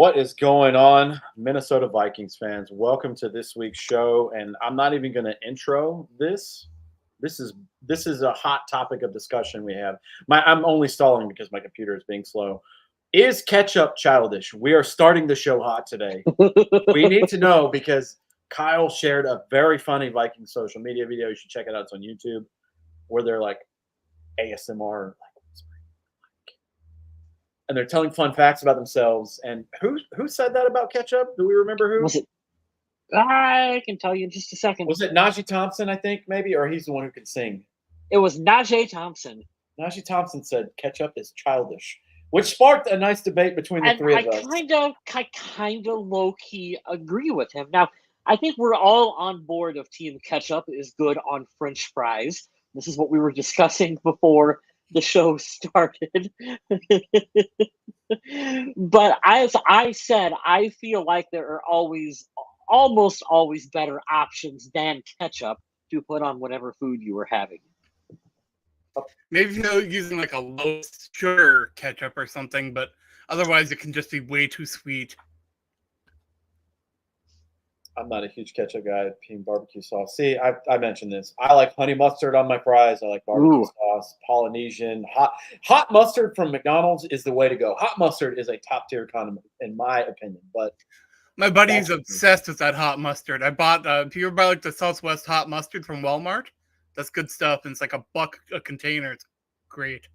What is going on, Minnesota Vikings fans? Welcome to this week's show, and I'm not even going to intro this. This is a hot topic of discussion we have. I'm only stalling because my computer is being slow. Is ketchup childish? We are starting the show hot today. We need to know because Kyle shared a very funny Viking social media video. You should check it out. It's on YouTube, where they're like ASMR, and they're telling fun facts about themselves. And who said that about ketchup? Do we remember who? Was it? I can tell you in just a second. Was it Najee Thompson, I think, maybe? Or he's the one who can sing. It was Najee Thompson. Najee Thompson said ketchup is childish, which sparked a nice debate between the three of us. I kind of low-key agree with him. Now, I think we're all on board of Team Ketchup is good on French fries. This is what we were discussing before the show started. But as I said, I feel like there are almost always better options than ketchup to put on whatever food you were having. Maybe if you're using like a low sugar ketchup or something, but otherwise it can just be way too sweet. I'm not a huge ketchup guy. Team barbecue sauce. See, I mentioned this. I like honey mustard on my fries. I like barbecue sauce, Polynesian, hot mustard from McDonald's is the way to go. Hot mustard is a top tier condiment in my opinion. But my buddy's obsessed with that hot mustard. I bought if you ever buy like the Southwest hot mustard from Walmart, that's good stuff. And it's like $1 a container. It's great.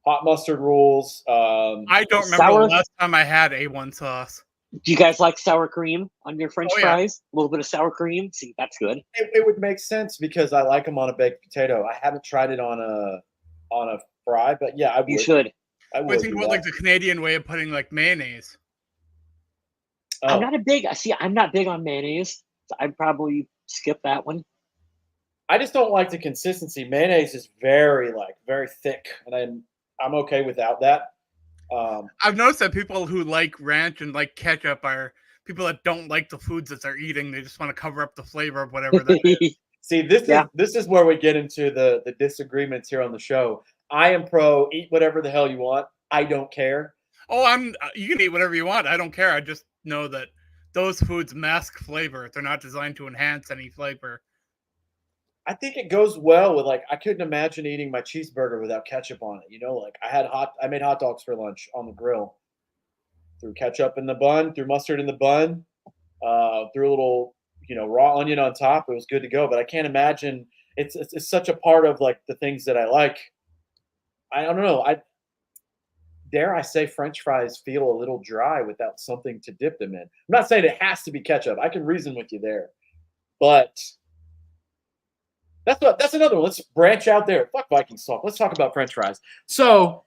Hot mustard rules. I don't remember the last time I had A1 sauce. Do you guys like sour cream on your French fries? A little bit of sour cream? See, that's good. It would make sense because I like them on a baked potato. I haven't tried it on a fry, but yeah, I would. You should. I think about like the Canadian way of putting like mayonnaise. Oh. I'm not big on mayonnaise. So I'd probably skip that one. I just don't like the consistency. Mayonnaise is very thick, and I'm okay without that. I've noticed that people who like ranch and like ketchup are people that don't like the foods that they're eating. They just want to cover up the flavor of whatever that is. See, this is where we get into the disagreements here on the show. I am pro eat whatever the hell you want. I don't care. Oh, you can eat whatever you want. I don't care. I just know that those foods mask flavor. They're not designed to enhance any flavor. I think it goes well with I couldn't imagine eating my cheeseburger without ketchup on it. I made hot dogs for lunch on the grill. Threw ketchup in the bun, threw mustard in the bun, threw a little, raw onion on top. It was good to go. But I can't imagine it's such a part of the things that I like. I don't know. Dare I say French fries feel a little dry without something to dip them in. I'm not saying it has to be ketchup. I can reason with you there. But that's another one. Let's branch out there. Fuck Vikings talk. Let's talk about French fries. So,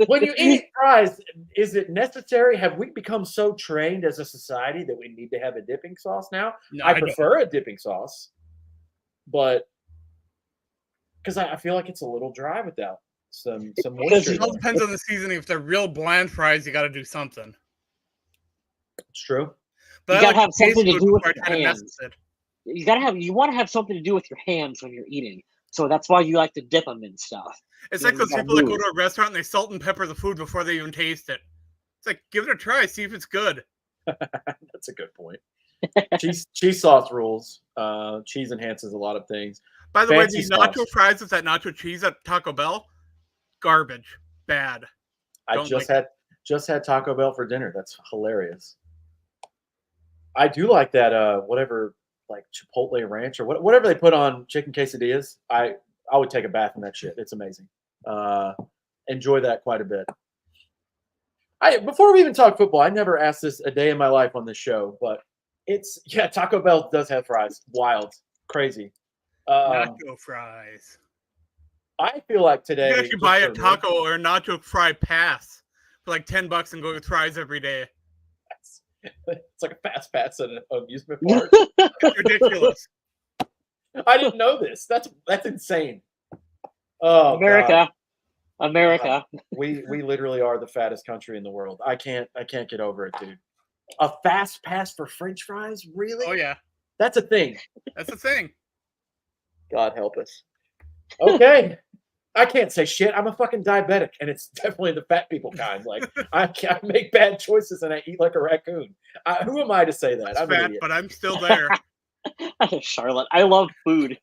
when you eat fries, is it necessary? Have we become so trained as a society that we need to have a dipping sauce now? No, I prefer a dipping sauce, but because I feel like it's a little dry without some moisture. It all depends on the seasoning. If they're real bland fries, you got to do something. It's true. But you got to have something to do with your hands. You want to have something to do with your hands when you're eating. So that's why you like to dip them in stuff. It's like those people that go to a restaurant and they salt and pepper the food before they even taste it. It's like, give it a try, see if it's good. That's a good point. Cheese sauce rules. Cheese enhances a lot of things. By the way, these nacho fries with that nacho cheese at Taco Bell, garbage. Bad. I just had Taco Bell for dinner. That's hilarious. I do like that whatever Chipotle ranch or whatever they put on chicken quesadillas. I would take a bath in that shit. It's amazing. Enjoy that quite a bit. Before we even talk football, I never asked this a day in my life on this show, but Taco Bell does have fries. Wild. Crazy. Nacho fries. I feel like today. You can actually buy a taco or a nacho fry pass for $10 and go with fries every day. It's like a fast pass at an amusement park. It's ridiculous. I didn't know this. That's insane. Oh, America. God. We literally are the fattest country in the world. I can't get over it, dude. A fast pass for French fries? Really? Oh yeah. That's a thing. That's a thing. God help us. Okay. I can't say shit. I'm a fucking diabetic, and it's definitely the fat people kind. Like I make bad choices and I eat like a raccoon. Who am I to say that? That's I'm an fat, idiot. but I'm still there. Charlotte, I love food.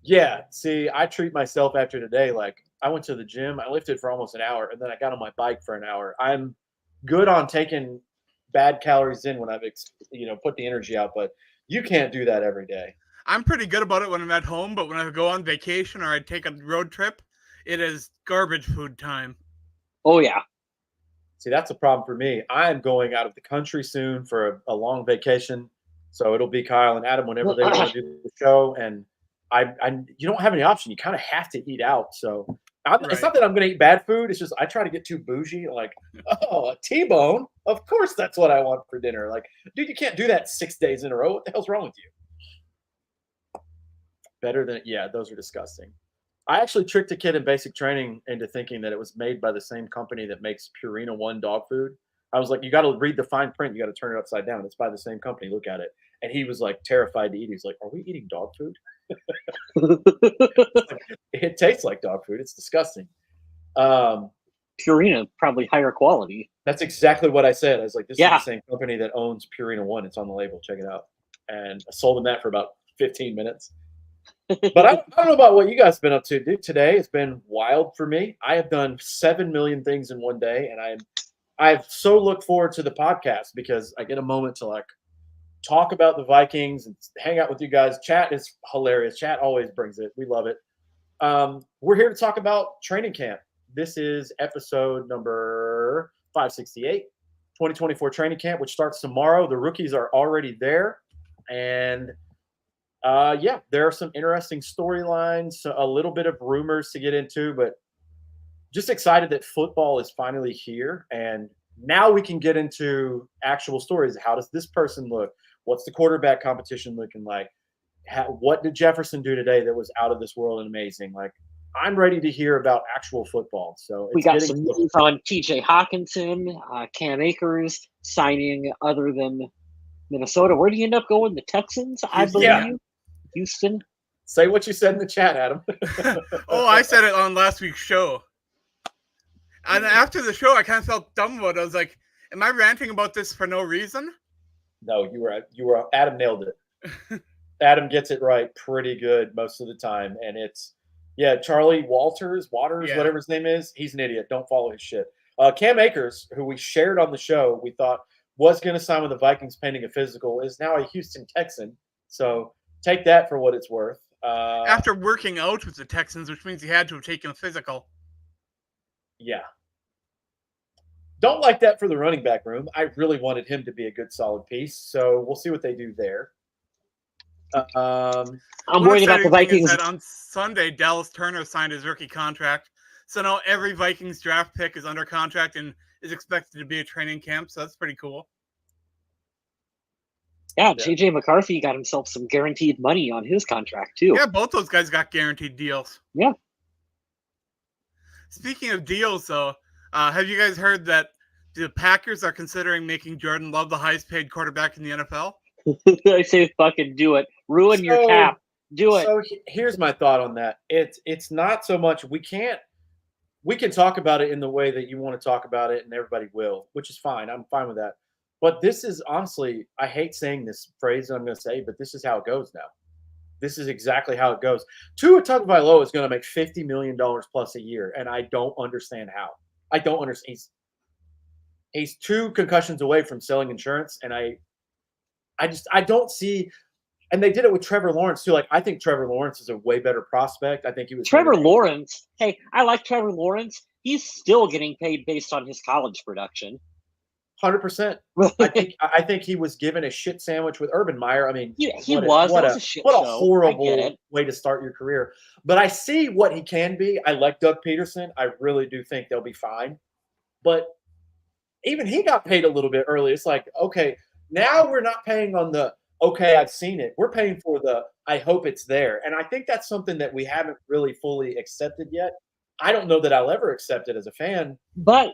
Yeah. See, I treat myself after today like I went to the gym. I lifted for almost an hour, and then I got on my bike for an hour. I'm good on taking bad calories in when I've put the energy out, but you can't do that every day. I'm pretty good about it when I'm at home, but when I go on vacation or I take a road trip, it is garbage food time. Oh yeah. See, that's a problem for me. I am going out of the country soon for a long vacation, so it'll be Kyle and Adam whenever they want to do the show, and you don't have any option. You kind of have to eat out. So it's not that I'm going to eat bad food. It's just I try to get too bougie. Like, oh, a T-bone. Of course, that's what I want for dinner. Like, dude, you can't do that 6 days in a row. What the hell's wrong with you? Better than those are disgusting. I actually tricked a kid in basic training into thinking that it was made by the same company that makes Purina One dog food. I was like, you got to read the fine print. You got to turn it upside down. It's by the same company. Look at it. And he was like terrified to eat. He's like, are we eating dog food? It tastes like dog food. It's disgusting. Purina, probably higher quality. That's exactly what I said. I was like, this is the same company that owns Purina One. It's on the label. Check it out. And I sold them that for about 15 minutes. But I don't know about what you guys have been up to. Dude, today has been wild for me. I have done 7 million things in one day, and I've so looked forward to the podcast because I get a moment to like talk about the Vikings and hang out with you guys. Chat is hilarious. Chat always brings it. We love it. We're here to talk about training camp. This is episode number 568, 2024 training camp, which starts tomorrow. The rookies are already there, and there are some interesting storylines, a little bit of rumors to get into, but just excited that football is finally here. And now we can get into actual stories. How does this person look? What's the quarterback competition looking like? What did Jefferson do today that was out of this world and amazing? Like, I'm ready to hear about actual football. So we got some news on TJ Hawkinson, Cam Akers signing other than Minnesota. Where do you end up going? The Texans, I believe. Houston. Say what you said in the chat, Adam. Oh, I said it on last week's show. And after the show, I kind of felt dumb about it. I was like, am I ranting about this for no reason? No, you were. Adam nailed it. Adam gets it right pretty good most of the time. And it's, Charlie Waters, whatever his name is, he's an idiot. Don't follow his shit. Cam Akers, who we shared on the show, we thought was going to sign with the Vikings pending a physical, is now a Houston Texan. So take that for what it's worth. After working out with the Texans, which means he had to have taken a physical. Yeah. Don't like that for the running back room. I really wanted him to be a good, solid piece. So we'll see what they do there. I'm worried about the Vikings. That on Sunday, Dallas Turner signed his rookie contract. So now every Vikings draft pick is under contract and is expected to be a training camp. So that's pretty cool. Yeah, JJ McCarthy got himself some guaranteed money on his contract, too. Yeah, both those guys got guaranteed deals. Yeah. Speaking of deals, though, have you guys heard that the Packers are considering making Jordan Love the highest paid quarterback in the NFL? I say fucking do it. Ruin your cap. Do it. So here's my thought on that. It's not so much we can talk about it in the way that you want to talk about it, and everybody will, which is fine. I'm fine with that. But this is honestly, I hate saying this phrase that I'm going to say, but this is how it goes now. This is exactly how it goes. Tua Tagovailoa is going to make $50 million plus a year, and I don't understand how. I don't understand. He's 2 concussions away from selling insurance, and I don't see. And they did it with Trevor Lawrence too. Like, I think Trevor Lawrence is a way better prospect. I think he was Trevor Lawrence. Hey, I like Trevor Lawrence. He's still getting paid based on his college production. 100%. I think he was given a shit sandwich with Urban Meyer. I mean, what a shit what show. A horrible way to start your career. But I see what he can be. I like Doug Peterson. I really do think they'll be fine. But even he got paid a little bit early. It's like, okay, now we're not paying on the okay, I've seen it. We're paying for the I hope it's there. And I think that's something that we haven't really fully accepted yet. I don't know that I'll ever accept it as a fan. But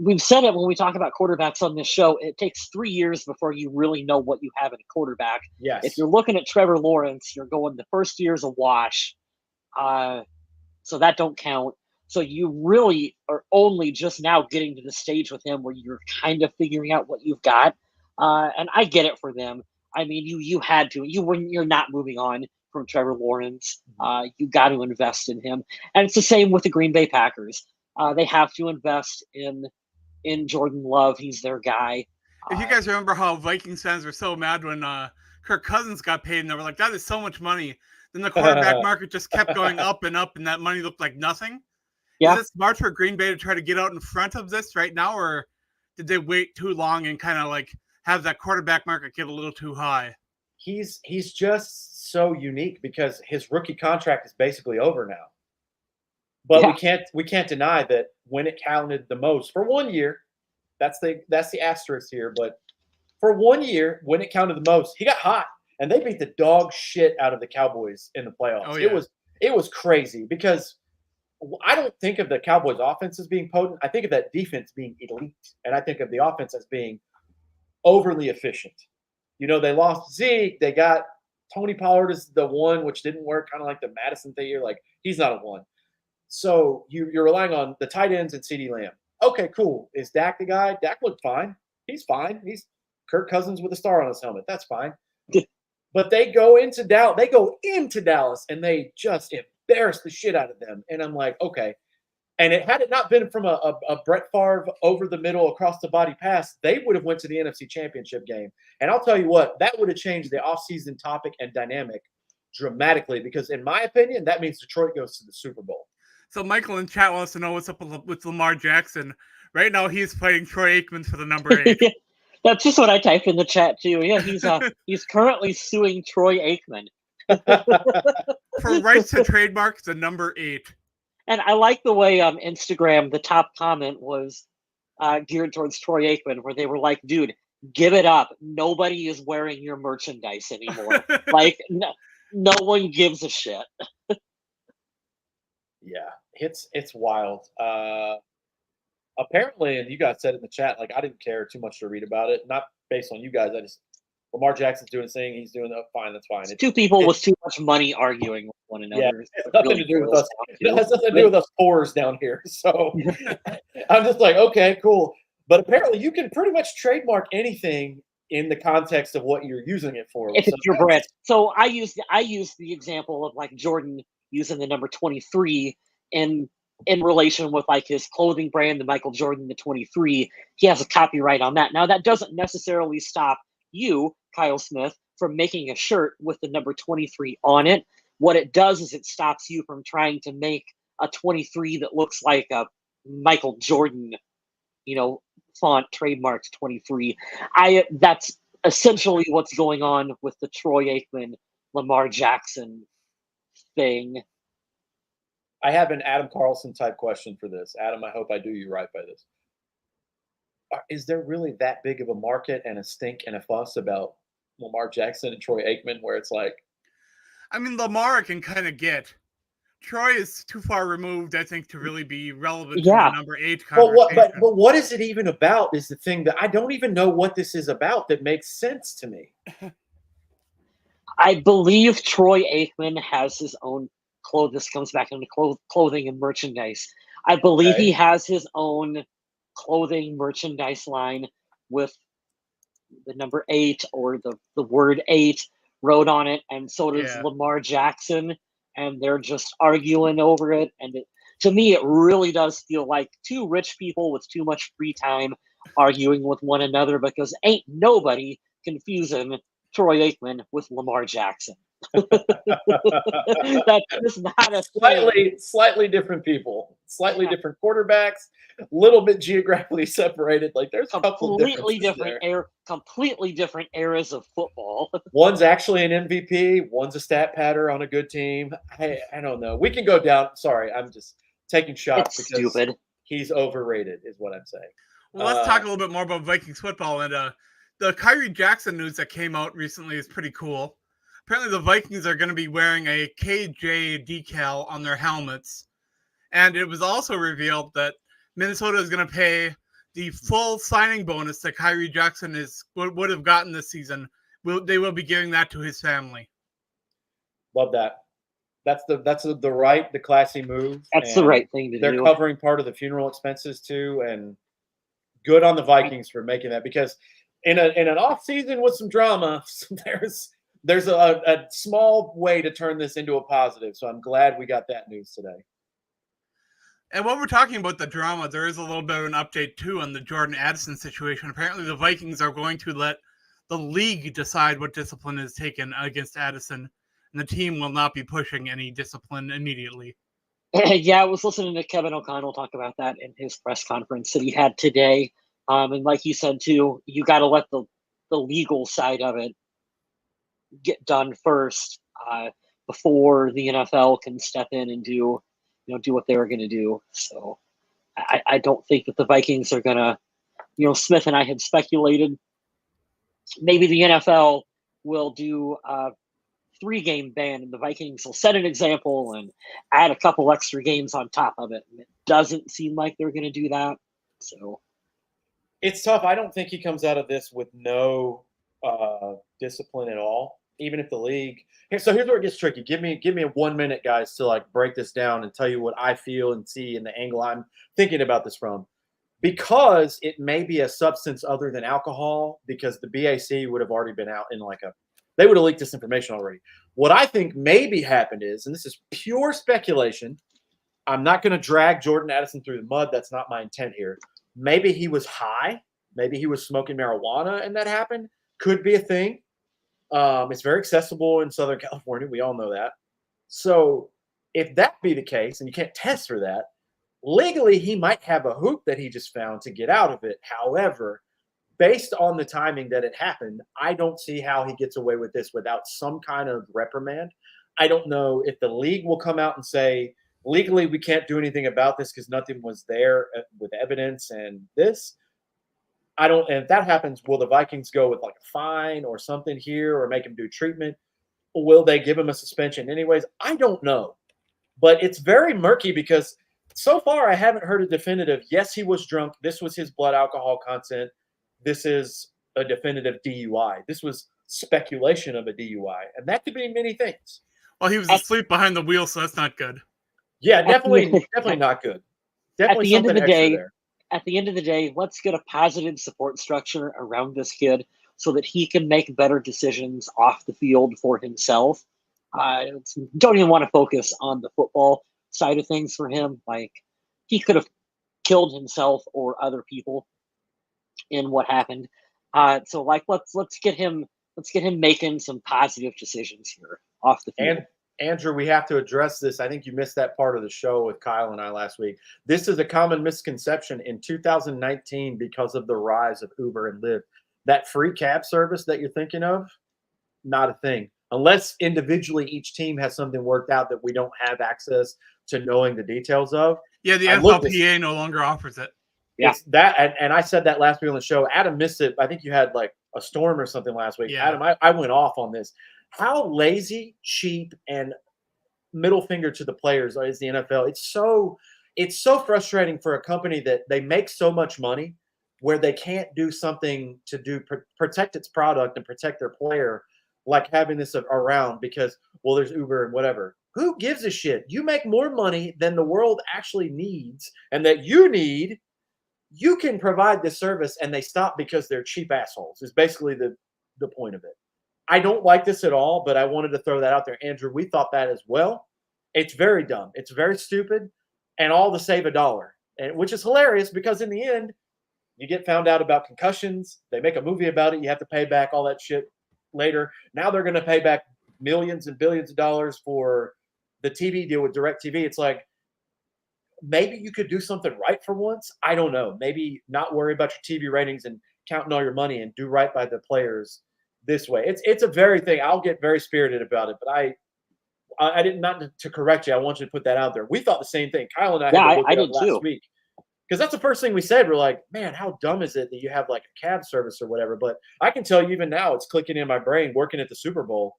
we've said it when we talk about quarterbacks on this show. It takes 3 years before you really know what you have in a quarterback. Yes. If you're looking at Trevor Lawrence, you're going the first year's a wash. So that don't count. So you really are only just now getting to the stage with him where you're kind of figuring out what you've got. And I get it for them. I mean, you had to. You're not moving on from Trevor Lawrence. You got to invest in him, and it's the same with the Green Bay Packers. They have to invest in Jordan Love. He's their guy. If you guys remember how Vikings fans were so mad when Kirk Cousins got paid, and they were like, "That is so much money." Then the quarterback market just kept going up and up, and that money looked like nothing. Yeah. Is it smart for Green Bay to try to get out in front of this right now, or did they wait too long and kind of like have that quarterback market get a little too high? He's just so unique because his rookie contract is basically over now. But we can't deny that when it counted the most for 1 year, that's the asterisk here. But for 1 year, when it counted the most, he got hot, and they beat the dog shit out of the Cowboys in the playoffs. Oh, yeah. It was crazy because I don't think of the Cowboys offense as being potent. I think of that defense being elite, and I think of the offense as being overly efficient. You know, they lost Zeke. They got Tony Pollard as the one, which didn't work, kind of like the Madison thing. You're like, he's not a one. So you're relying on the tight ends and CeeDee Lamb. Okay, cool. Is Dak the guy? Dak looked fine. He's fine. He's Kirk Cousins with a star on his helmet. That's fine. But they go into Dallas, and they just embarrass the shit out of them. And I'm like, okay. And had it not been from a Brett Favre over the middle across the body pass, they would have went to the NFC Championship game. And I'll tell you what, that would have changed the offseason topic and dynamic dramatically because, in my opinion, that means Detroit goes to the Super Bowl. So Michael in chat wants to know what's up with Lamar Jackson. Right now, he's fighting Troy Aikman for the number 8. That's just what I typed in the chat too. Yeah, he's currently suing Troy Aikman for rights to trademark the number 8. And I like the way Instagram, the top comment was geared towards Troy Aikman, where they were like, "Dude, give it up. Nobody is wearing your merchandise anymore. Like, no one gives a shit." Yeah, it's wild. Apparently, and you guys said in the chat, like I didn't care too much to read about it. Not based on you guys. I just Lamar Jackson's doing his thing. He's doing fine. That's fine. It's two people with too much money arguing with one another. Yeah, it's nothing to do with us. It has nothing to do with us poors down here. So I'm just like, okay, cool. But apparently, you can pretty much trademark anything in the context of what you're using it for. If it's your brand. So I use the example of like Jordan using the number 23 in relation with like his clothing brand, the Michael Jordan, the 23. He has a copyright on that. Now that doesn't necessarily stop you, Kyle Smith, from making a shirt with the number 23 on it. What it does is it stops you from trying to make a 23 that looks like a Michael Jordan, font trademarked 23. That's essentially what's going on with the Troy Aikman, Lamar Jackson thing. I have an Adam Carlson type question for this. Adam, I hope I do you right by this. Is there really that big of a market and a stink and a fuss about Lamar Jackson and Troy Aikman where it's like? I mean, Lamar can kind of get. Troy is too far removed, I think, to really be relevant to the number 8 conversation. But what is it even about is the thing that I don't even know what this is about that makes sense to me. I believe Troy Aikman has his own this comes back into clothing and merchandise. I believe he has his own clothing merchandise line with the number 8 or the word 8 wrote on it, and so does Lamar Jackson, and they're just arguing over it. And to me, it really does feel like two rich people with too much free time arguing with one another because ain't nobody confusing Troy Aikman with Lamar Jackson. That's just not a slightly different people, slightly different quarterbacks, a little bit geographically separated. Like there's completely different eras of football. One's actually an MVP, one's a stat patter on a good team. I don't know. We can go down. Sorry, I'm just taking shots because stupid. He's overrated, is what I'm saying. Well, let's talk a little bit more about Vikings football, and the Kyrie Jackson news that came out recently is pretty cool. Apparently, the Vikings are going to be wearing a KJ decal on their helmets. And it was also revealed that Minnesota is going to pay the full signing bonus that Kyrie Jackson would have gotten this season, they will be giving that to his family. Love that. That's the classy move. That's the right thing to do. They're covering part of the funeral expenses too, and good on the Vikings for making that, because in an off season with some drama, there's a small way to turn this into a positive. So I'm glad we got that news today. And while we're talking about the drama, there is a little bit of an update too on the Jordan Addison situation. Apparently, the Vikings are going to let the league decide what discipline is taken against Addison, and the team will not be pushing any discipline immediately. Yeah, I was listening to Kevin O'Connell talk about that in his press conference that he had today. And like you said too, you got to let the legal side of it get done first before the NFL can step in and do what they were going to do. So I don't think that the Vikings are going to, Smith and I had speculated maybe the NFL will do a 3-game ban and the Vikings will set an example and add a couple extra games on top of it. And it doesn't seem like they're going to do that. So it's tough. I don't think he comes out of this with no discipline at all. Even if the league so here's where it gets tricky. Give me a 1 minute, guys, to like break this down and tell you what I feel and see and the angle I'm thinking about this from. Because it may be a substance other than alcohol, because the BAC would have already been out in they would have leaked this information already. What I think maybe happened is, and this is pure speculation, I'm not going to drag Jordan Addison through the mud. That's not my intent here. Maybe he was high. Maybe he was smoking marijuana and that happened. Could be a thing. It's very accessible in Southern California. We all know that. So if that be the case, and you can't test for that, legally he might have a hoop that he just found to get out of it. However, based on the timing that it happened, I don't see how he gets away with this without some kind of reprimand. I don't know if the league will come out and say, legally, we can't do anything about this because nothing was there with evidence and this. And if that happens, will the Vikings go with like a fine or something here or make him do treatment? Or will they give him a suspension anyways? I don't know. But it's very murky because so far I haven't heard a definitive, yes, he was drunk. This was his blood alcohol content. This is a definitive DUI. This was speculation of a DUI. And that could be many things. Well, he was asleep behind the wheel, so that's not good. Yeah, definitely not good. Definitely something extra there. At the end of the day, let's get a positive support structure around this kid so that he can make better decisions off the field for himself. Don't even want to focus on the football side of things for him. Like, he could have killed himself or other people in what happened. So like, let's get him making some positive decisions here off the field. And Andrew, we have to address this. I think you missed that part of the show with Kyle and I last week. This is a common misconception in 2019 because of the rise of Uber and Lyft. That free cab service that you're thinking of, not a thing. Unless individually each team has something worked out that we don't have access to knowing the details of. Yeah, the FLPA no longer offers it. Yeah. It's that, and I said that last week on the show. Adam missed it. I think you had like a storm or something last week. Yeah. Adam, I went off on this. How lazy, cheap, and middle finger to the players is the NFL. It's so frustrating for a company that they make so much money where they can't do something to protect its product and protect their player, like having this around because, well, there's Uber and whatever. Who gives a shit? You make more money than the world actually needs and that you need. You can provide this service and they stop because they're cheap assholes is basically the point of it. I don't like this at all, but I wanted to throw that out there. Andrew, we thought that as well. It's very dumb. It's very stupid, and all to save $1, and which is hilarious because in the end, you get found out about concussions. They make a movie about it. You have to pay back all that shit later. Now they're going to pay back millions and billions of dollars for the TV deal with DirecTV. It's like, maybe you could do something right for once. I don't know. Maybe not worry about your TV ratings and counting all your money and do right by the players this way. It's a very thing. I'll get very spirited about it, but I didn't, not to correct you. I want you to put that out there. We thought the same thing. Kyle and I had to look it up last week because that's the first thing we said. We're like, man, how dumb is it that you have like a cab service or whatever? But I can tell you even now it's clicking in my brain working at the Super Bowl.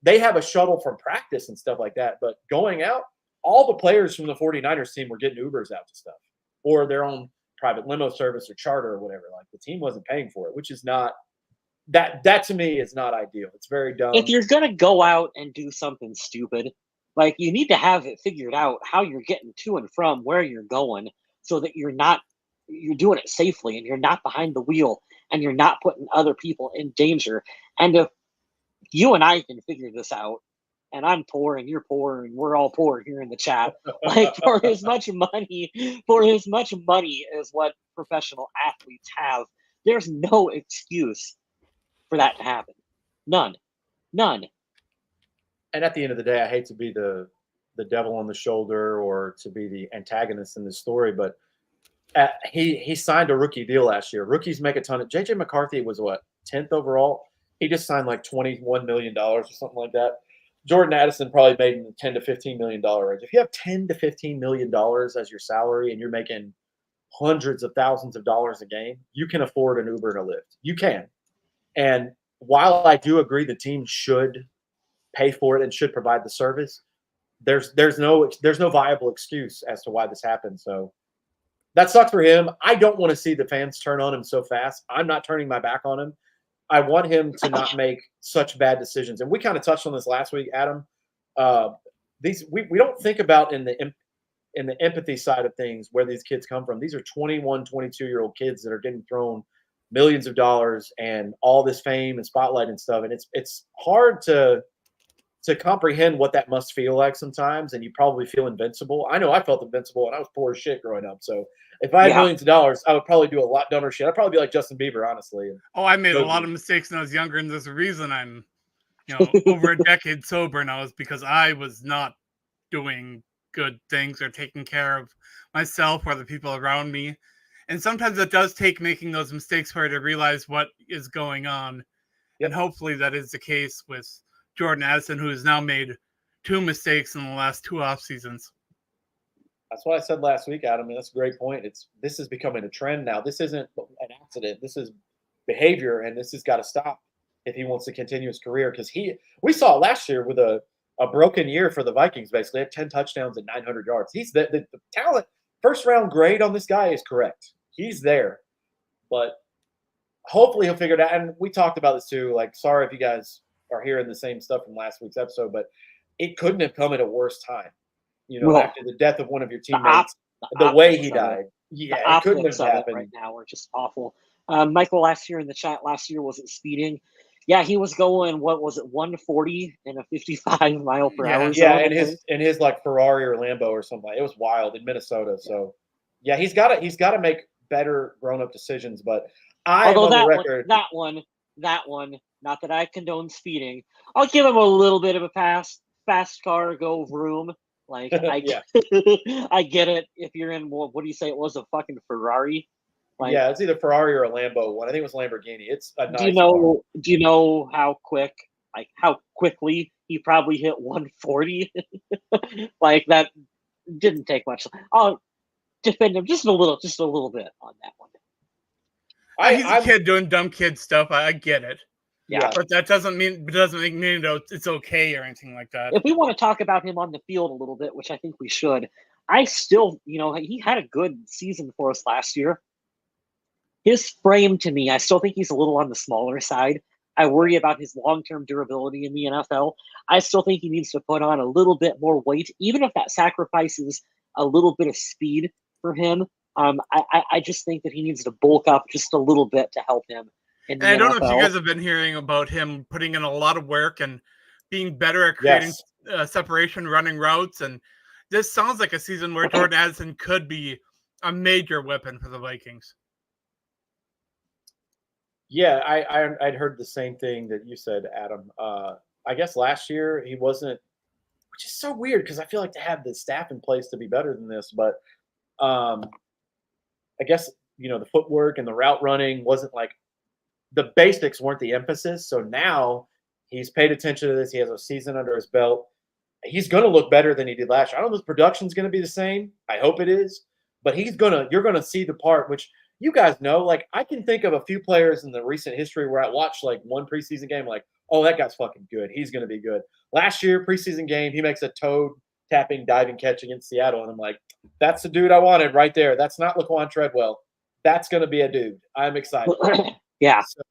They have a shuttle from practice and stuff like that. But going out, all the players from the 49ers team were getting Ubers out to stuff or their own private limo service or charter or whatever. Like the team wasn't paying for it, which is not that to me is not ideal. It's very If dumb. you're gonna go out and do something stupid, like you need to have it figured out how you're getting to and from where you're going, so that you're doing it safely and you're not behind the wheel and you're not putting other people in danger. And if you and I can figure this out, and I'm poor and you're poor and we're all poor here in the chat, like for as much money as what professional athletes have, there's no excuse for that to happen. None. None. And at the end of the day, I hate to be the devil on the shoulder or to be the antagonist in this story, but he signed a rookie deal last year. Rookies make a ton of. JJ McCarthy was what 10th overall. He just signed like $21 million or something like that. Jordan Addison probably made in the $10 to $15 million range. If you have $10 to $15 million as your salary and you're making hundreds of thousands of dollars a game, you can afford an Uber and a Lyft. You can. And while I do agree the team should pay for it and should provide the service, there's no viable excuse as to why this happened. So that sucks for him. I don't want to see the fans turn on him so fast. I'm not turning my back on him. I want him to not make such bad decisions. And we kind of touched on this last week, Adam. We don't think about in the empathy side of things where these kids come from. These are 21, 22-year-old kids that are getting thrown millions of dollars and all this fame and spotlight and stuff. And it's hard to comprehend what that must feel like sometimes. And you probably feel invincible. I know I felt invincible and I was poor as shit growing up. So if I had millions of dollars, I would probably do a lot dumber shit. I'd probably be like Justin Bieber, honestly. I made a lot of mistakes when I was younger, and there's a reason I'm, over a decade sober now is because I was not doing good things or taking care of myself or the people around me. And sometimes it does take making those mistakes for you to realize what is going on. Yep. And hopefully that is the case with Jordan Addison, who has now made 2 mistakes in the last 2 off seasons. That's what I said last week, Adam. And that's a great point. This is becoming a trend now. This isn't an accident. This is behavior, and this has got to stop if he wants to continue his career. Because we saw it last year with a broken year for the Vikings. Basically, had 10 touchdowns and 900 yards. He's the talent. First round grade on this guy is correct. He's there, but hopefully he'll figure it out. And we talked about this too. Like, sorry if you guys are hearing the same stuff from last week's episode, but it couldn't have come at a worse time. After the death of one of your teammates, the way he died. Yeah, it couldn't have happened. Right now are just awful. Michael, last year was it speeding? Yeah, he was going, 140 in a 55 mile per hour zone. Yeah, in his like Ferrari or Lambo or something. It was wild in Minnesota. So yeah, he's got to make better grown up decisions. But that one, not that I condone speeding. I'll give him a little bit of a pass. Fast car, go vroom. Like I get it. If you're in, what do you say? It was a fucking Ferrari. Like, yeah, it's either Ferrari or a Lambo one. I think it was Lamborghini. It's a nice car. Do you know how quickly he probably hit 140? Like that didn't take much. I'll defend him just a little bit on that one. He's a kid doing dumb kid stuff. I get it. Yeah, but that doesn't mean it's okay or anything like that. If we want to talk about him on the field a little bit, which I think we should, I still, he had a good season for us last year. His frame, to me, I still think he's a little on the smaller side. I worry about his long-term durability in the NFL. I still think he needs to put on a little bit more weight, even if that sacrifices a little bit of speed for him. I just think that he needs to bulk up just a little bit to help him. And I don't know if you guys have been hearing about him putting in a lot of work and being better at creating separation, running routes. And this sounds like a season where Jordan Addison could be a major weapon for the Vikings. Yeah, I'd heard the same thing that you said, Adam. I guess last year he wasn't, which is so weird because I feel like they have the staff in place to be better than this. But I guess, the footwork and the route running wasn't like, the basics weren't the emphasis. So now he's paid attention to this. He has a season under his belt. He's going to look better than he did last year. I don't know if his production's going to be the same. I hope it is. But you're going to see the part, which you guys know. Like, I can think of a few players in the recent history where I watched like one preseason game, like, oh, that guy's fucking good. He's going to be good. Last year, preseason game, he makes a toe tapping, diving catch against Seattle. And I'm like, that's the dude I wanted right there. That's not Laquan Treadwell. that's going to be a dude. I'm excited. Yeah. So,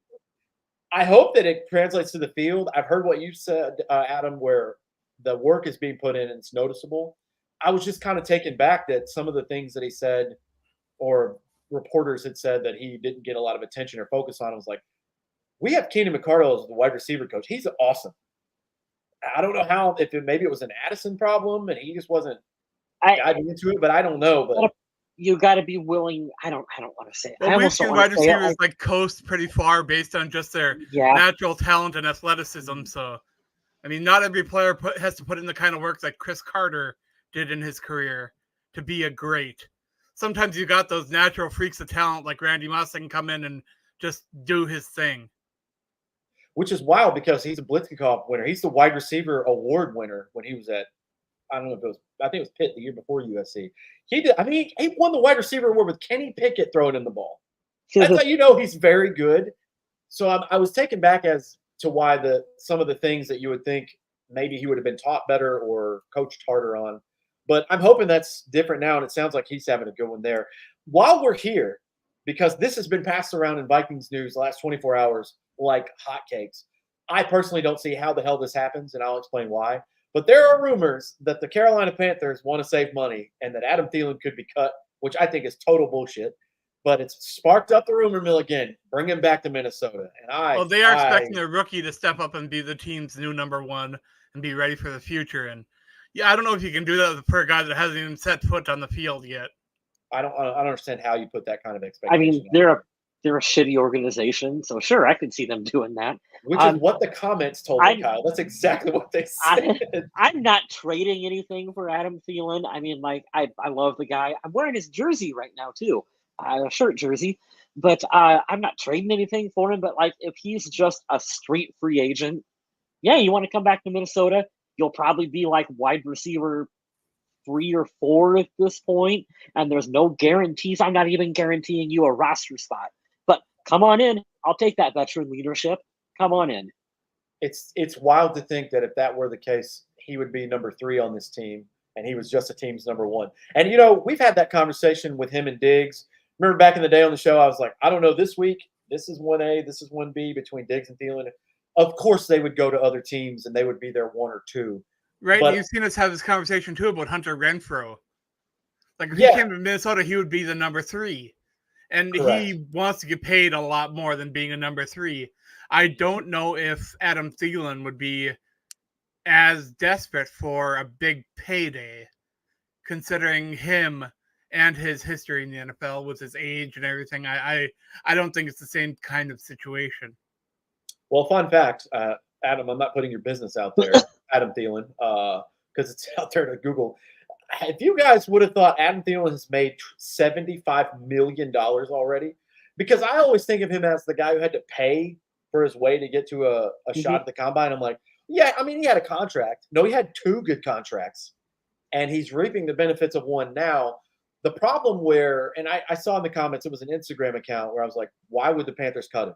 I hope that it translates to the field. I've heard what you said, Adam, where the work is being put in and it's noticeable. I was just kind of taken back that some of the things that he said or reporters had said that he didn't get a lot of attention or focus on. I was like, we have Keenan McCardle as the wide receiver coach. He's awesome. I don't know how, maybe it was an Addison problem and he just wasn't diving into it, but I don't know. But you got to be willing. I don't want to say it. Well, we've seen wide receivers like coast pretty far based on just their natural talent and athleticism. So, I mean, not every player has to put in the kind of work like Chris Carter did in his career to be a great. Sometimes you got those natural freaks of talent like Randy Moss that can come in and just do his thing. Which is wild because he's a Blitzkrieg winner. He's the wide receiver award winner when he was at, I don't know if it was, I think it was Pitt the year before USC. He did. I mean, he won the wide receiver award with Kenny Pickett throwing in the ball. That's how you know he's very good. So I was taken back as to why some of the things that you would think maybe he would have been taught better or coached harder on. But I'm hoping that's different now, and it sounds like he's having a good one there. While we're here, because this has been passed around in Vikings news the last 24 hours like hotcakes, I personally don't see how the hell this happens, and I'll explain why. But there are rumors that the Carolina Panthers want to save money and that Adam Thielen could be cut, which I think is total bullshit. But it's sparked up the rumor mill again. Bring him back to Minnesota. And they are expecting their rookie to step up and be the team's new number one and be ready for the future. And yeah, I don't know if you can do that for a guy that hasn't even set foot on the field yet. I don't understand how you put that kind of expectation. I mean, they're a shitty organization, so sure, I could see them doing that. Which is what the comments told me, Kyle. That's exactly what they said. I'm not trading anything for Adam Thielen. I mean, like, I love the guy. I'm wearing his jersey right now, too. A shirt jersey. But I'm not trading anything for him. But, like, if he's just a straight free agent, yeah, you want to come back to Minnesota, you'll probably be, like, wide receiver 3 or 4 at this point, and there's no guarantees. I'm not even guaranteeing you a roster spot. But come on in. I'll take that veteran leadership. Come on in. It's wild to think that if that were the case, he would be number 3 on this team, and he was just a team's number 1. And, you know, we've had that conversation with him and Diggs. Remember back in the day on the show, I was like, I don't know, this week, this is 1A, this is 1B between Diggs and Thielen. Of course they would go to other teams, and they would be their 1 or 2. Right, but, you've seen us have this conversation, too, about Hunter Renfrow. Like, if he came to Minnesota, he would be the number 3. And correct. He wants to get paid a lot more than being a number 3. I don't know if Adam Thielen would be as desperate for a big payday, considering him and his history in the NFL with his age and everything. I don't think it's the same kind of situation. Well, fun fact, Adam, I'm not putting your business out there, Adam Thielen, because it's out there to Google. If you guys would have thought Adam Thielen has made $75 million already, because I always think of him as the guy who had to pay for his way to get to a shot at the combine. I'm like, yeah, I mean, he had a contract. No, he had 2 good contracts, and he's reaping the benefits of one now. The problem where, and I saw in the comments, it was an Instagram account where I was like, why would the Panthers cut him?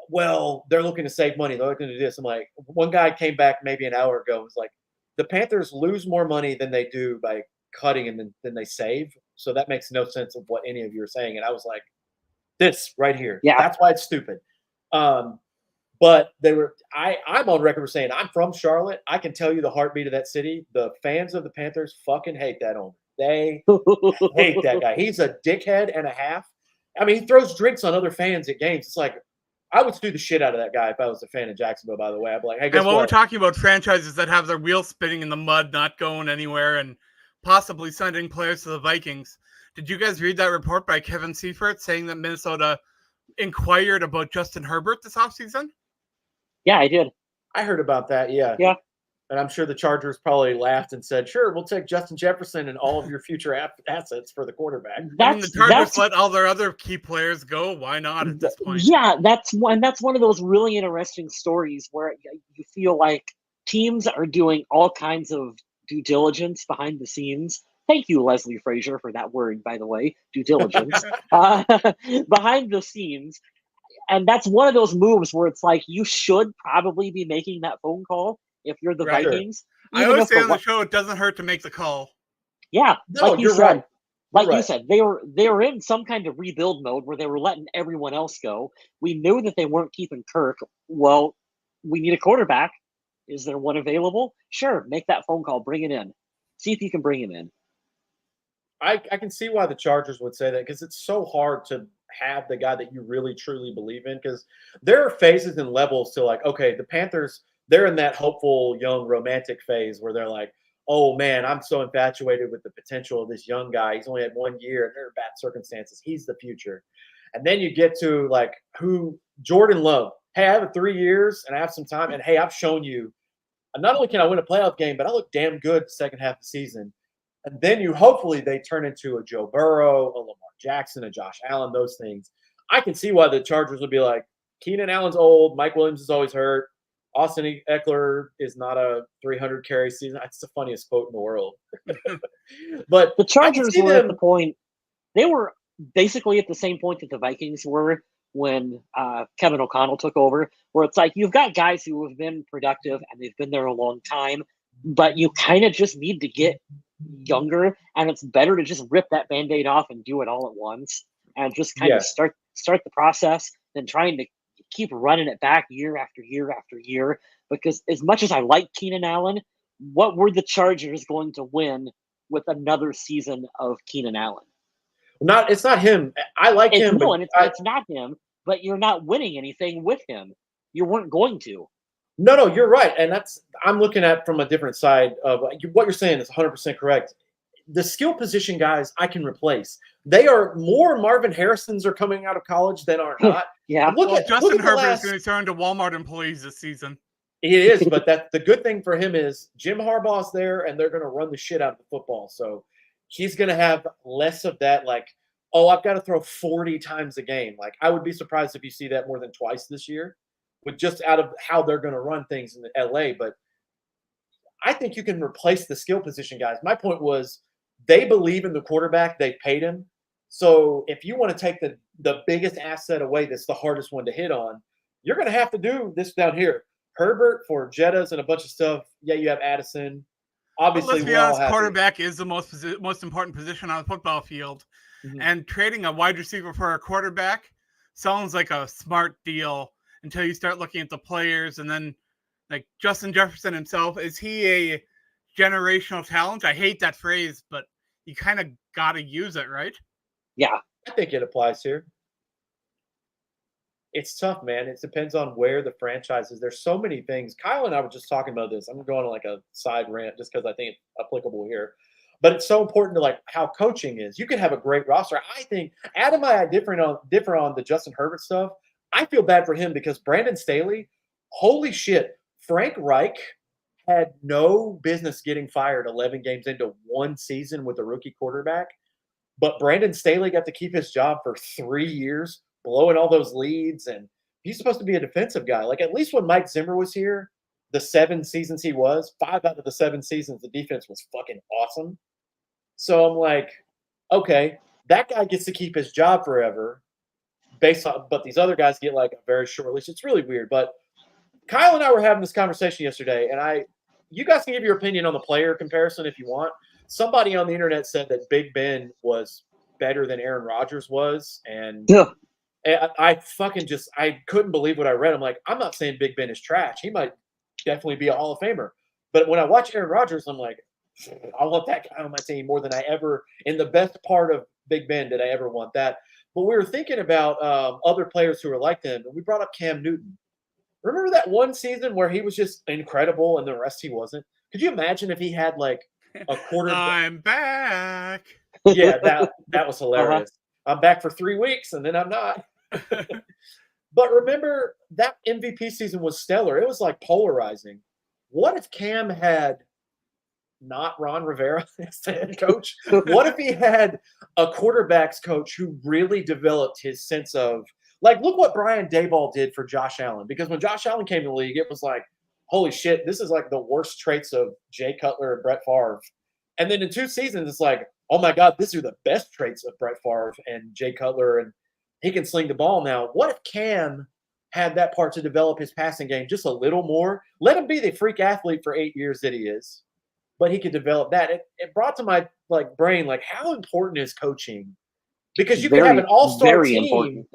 Well, they're looking to save money. They're looking to do this. I'm like, one guy came back maybe an hour ago and was like, the Panthers lose more money than they do by cutting him than they save. So that makes no sense of what any of you are saying. And I was like, this right here. Yeah. That's why it's stupid. But I'm on record for saying I'm from Charlotte. I can tell you the heartbeat of that city. The fans of the Panthers fucking hate that owner. They hate that guy. He's a dickhead and a half. I mean, he throws drinks on other fans at games. It's like, I would sue the shit out of that guy if I was a fan of Jacksonville, by the way. I'd be like, hey, guess and what? We're talking about franchises that have their wheels spinning in the mud, not going anywhere, and possibly sending players to the Vikings. Did you guys read that report by Kevin Seifert saying that Minnesota inquired about Justin Herbert this offseason? Yeah, I did. I heard about that, yeah. Yeah. And I'm sure the Chargers probably laughed and said, sure, we'll take Justin Jefferson and all of your future assets for the quarterback. I mean, the Chargers let all their other key players go. Why not at this point? Yeah, that's one of those really interesting stories where you feel like teams are doing all kinds of due diligence behind the scenes. Thank you, Leslie Frazier, for that word, by the way, due diligence. Behind the scenes. And that's one of those moves where it's like you should probably be making that phone call if you're the Vikings. I always say on the show, it doesn't hurt to make the call. Yeah, no, like you're right. Like you right. said, they were in some kind of rebuild mode where they were letting everyone else go. We knew that they weren't keeping Kirk. Well, we need a quarterback. Is there one available? Sure, make that phone call, bring it in. See if you can bring him in. I can see why the Chargers would say that because it's so hard to have the guy that you really truly believe in. Because there are phases and levels to like, okay, the Panthers, they're in that hopeful young romantic phase where they're like, oh man, I'm so infatuated with the potential of this young guy. He's only had 1 year and there are bad circumstances. He's the future. And then you get to like who Jordan Love. Hey, I have 3 years and I have some time. And hey, I've shown you not only can I win a playoff game, but I look damn good the second half of the season. And then you hopefully they turn into a Joe Burrow, a Lamar Jackson, a Josh Allen, those things. I can see why the Chargers would be like, Keenan Allen's old, Mike Williams is always hurt. Austin Eckler is not a 300 carry season. That's the funniest quote in the world. But The I can Chargers see were at the them. point, they were basically at the same point that the Vikings were when Kevin O'Connell took over, where it's like you've got guys who have been productive and they've been there a long time, but you kind of just need to get younger, and it's better to just rip that Band-Aid off and do it all at once and just kind of Yes. start the process than trying to keep running it back year after year after year. Because as much as I like Keenan Allen, what were the Chargers going to win with another season of Keenan Allen? It's not him. I like It's him, but no, and it's not him, but you're not winning anything with him. You weren't going to. no, you're right. And I'm looking at from a different side of what you're saying is 100% correct. The skill position guys I can replace. They are more Marvin Harrisons are coming out of college than are not. Yeah. Look Well, at Justin the Herbert last. is going to turn to Walmart employees this season. He is, but that the good thing for him is Jim Harbaugh's there, and they're going to run the shit out of the football. So he's going to have less of that, like, oh, I've got to throw 40 times a game. Like, I would be surprised if you see that more than twice this year, with just out of how they're going to run things in LA. But I think you can replace the skill position guys. My point was they believe in the quarterback, they paid him. So if you want to take the biggest asset away, that's the hardest one to hit on, you're going to have to do this down here. Herbert for Jettas and a bunch of stuff. Yeah, you have Addison. But Obviously, let's be we're all honest, happy. quarterback is the most important position on the football field. Mhm. And trading a wide receiver for a quarterback sounds like a smart deal until you start looking at the players. And then, like Justin Jefferson himself, is he a generational talent? I hate that phrase, but you kind of got to use it, right? Yeah. I think it applies here. It's tough, man. It depends on where the franchise is. There's so many things. Kyle and I were just talking about this. I'm going on like a side rant just because I think it's applicable here. But it's so important to like how coaching is. You can have a great roster. I think Adam and I differ on the Justin Herbert stuff. I feel bad for him because Brandon Staley, holy shit, Frank Reich had no business getting fired 11 games into one season with a rookie quarterback. But Brandon Staley got to keep his job for 3 years, blowing all those leads, and he's supposed to be a defensive guy. Like, at least when Mike Zimmer was here, the 7 seasons he was, 5 out of the 7 seasons, the defense was fucking awesome. So I'm like, okay, that guy gets to keep his job forever but these other guys get like a very short leash. It's really weird. But Kyle and I were having this conversation yesterday, and you guys can give your opinion on the player comparison if you want. Somebody on the internet said that Big Ben was better than Aaron Rodgers was, and Yeah. I fucking I couldn't believe what I read. I'm like, I'm not saying Big Ben is trash. He might definitely be a Hall of Famer, but when I watch Aaron Rodgers, I'm like, I want that guy on my team more than I ever. In the best part of Big Ben, did I ever want that? But we were thinking about other players who are like them, and we brought up Cam Newton. Remember that one season where he was just incredible and the rest he wasn't? Could you imagine if he had like a quarter? I'm back. Yeah, that was hilarious. I'm back for 3 weeks and then I'm not. But remember that MVP season was stellar. It was like polarizing. What if Cam had not Ron Rivera as the head coach? What if he had a quarterbacks coach who really developed his sense of like, look what Brian Daboll did for Josh Allen. Because when Josh Allen came to the league, it was like, holy shit, this is like the worst traits of Jay Cutler and Brett Favre. And then in 2 seasons, it's like, oh my God, these are the best traits of Brett Favre and Jay Cutler, and he can sling the ball now. What if Cam had that part to develop his passing game just a little more? Let him be the freak athlete for 8 years that he is. but he could develop that. It brought to my brain how important is coaching? Because you can have Very, an all-star very team. important.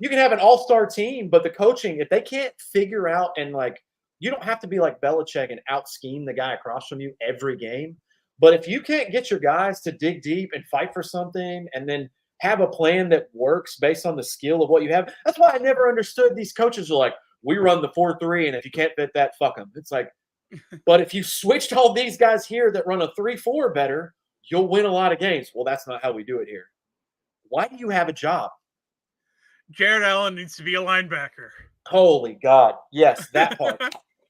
You can have an all-star team, but the coaching, if they can't figure out and you don't have to be like Belichick and out-scheme the guy across from you every game. But if you can't get your guys to dig deep and fight for something and then have a plan that works based on the skill of what you have, that's why I never understood these coaches are like, we run the 4-3, and if you can't fit that, fuck them. It's like, but if you switched all these guys here that run a 3-4 better, you'll win a lot of games. Well, that's not how we do it here. Why do you have a job? Jared Allen needs to be a linebacker. Holy God. Yes, that part.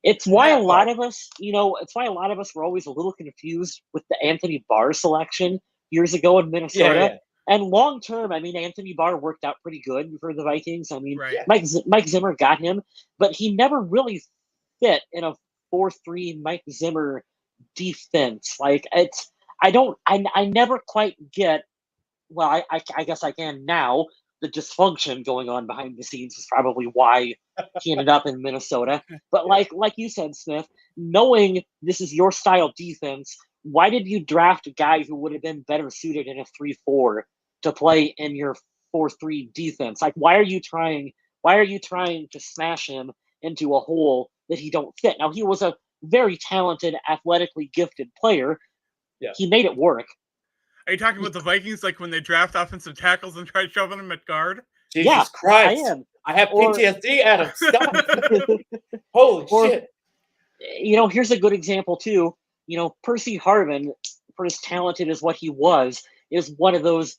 It's why a lot of us, it's why a lot of us were always a little confused with the Anthony Barr selection years ago in Minnesota. Yeah. And long term, Anthony Barr worked out pretty good for the Vikings. Right. Mike Zimmer got him, but he never really fit in a 4-3 Mike Zimmer defense. I never quite get. Well, I guess I can now. The dysfunction going on behind the scenes is probably why he ended up in Minnesota. But like you said, Smith, knowing this is your style defense, why did you draft a guy who would have been better suited in a 3-4 to play in your 4-3 defense? Why are you trying to smash him into a hole that he don't fit? Now, he was a very talented, athletically gifted player. Yeah. He made it work. Are you talking about the Vikings, when they draft offensive tackles and try shoving them at guard? Jesus Christ. I am. I have PTSD, Adam. Stop. Holy shit. Here's a good example, too. Percy Harvin, for as talented as what he was, is one of those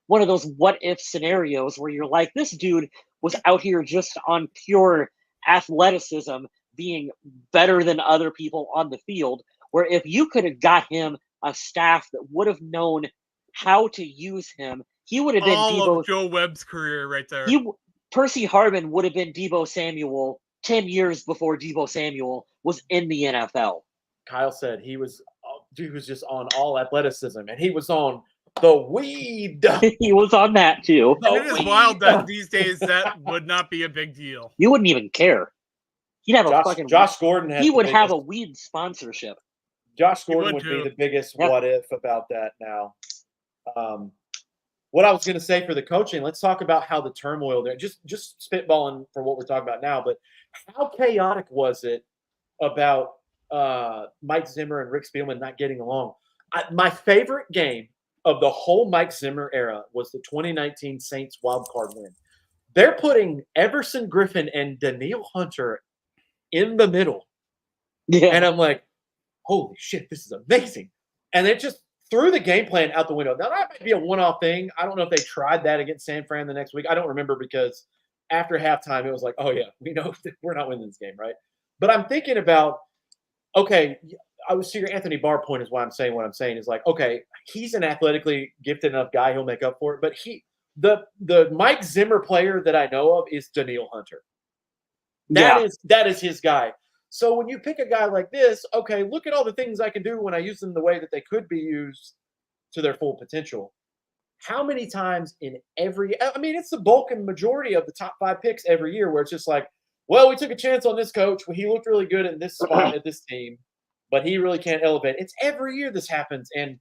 what-if scenarios where you're like, this dude was out here just on pure athleticism, being better than other people on the field, where if you could have got him a staff that would have known how to use him, he would have been all of Joe Webb's career right there. Percy Harvin would have been Deebo Samuel 10 years before Deebo Samuel was in the NFL. Kyle said he was just on all athleticism, and he was on the weed. He was on that too. And it is wild that these days that would not be a big deal. You wouldn't even care. He'd have Josh Gordon. He would have a weed sponsorship. Josh Gordon would be the biggest what if about that now. What I was going to say for the coaching, let's talk about how the turmoil there, just spitballing for what we're talking about now, but how chaotic was it about Mike Zimmer and Rick Spielman not getting along? My favorite game of the whole Mike Zimmer era was the 2019 Saints wildcard win. They're putting Everson Griffin and Danielle Hunter in the middle. Yeah. And I'm like, holy shit, this is amazing. And it just threw the game plan out the window. Now, that might be a one-off thing. I don't know if they tried that against San Fran the next week. I don't remember because after halftime, it was like, oh, yeah, we know we're not winning this game, right? But I'm thinking about, okay, I was your Anthony Barr point is why I'm saying what I'm saying is like, okay, he's an athletically gifted enough guy. He'll make up for it. But the Mike Zimmer player that I know of is Danielle Hunter. That is his guy. So when you pick a guy like this, okay, look at all the things I can do when I use them the way that they could be used to their full potential. How many times in it's the bulk and majority of the top 5 picks every year where it's just like, well, we took a chance on this coach. He looked really good in this spot at this team, but he really can't elevate. It's every year this happens. And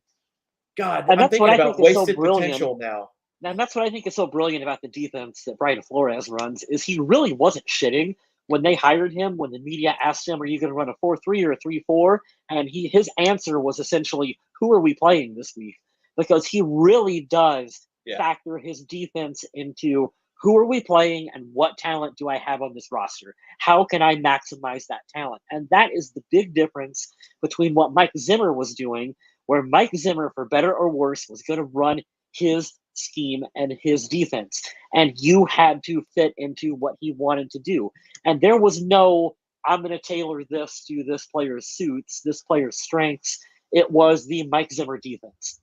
God, I'm thinking about wasted potential now. And that's what I think is so brilliant about the defense that Brian Flores runs is he really wasn't shitting when they hired him, when the media asked him, are you going to run a 4-3 or a 3-4? And his answer was essentially, who are we playing this week? Because he really does factor his defense into who are we playing and what talent do I have on this roster? How can I maximize that talent? And that is the big difference between what Mike Zimmer was doing, where Mike Zimmer, for better or worse, was going to run his scheme and his defense. And you had to fit into what he wanted to do. And there was no, I'm going to tailor this to this player's suits, this player's strengths. It was the Mike Zimmer defense.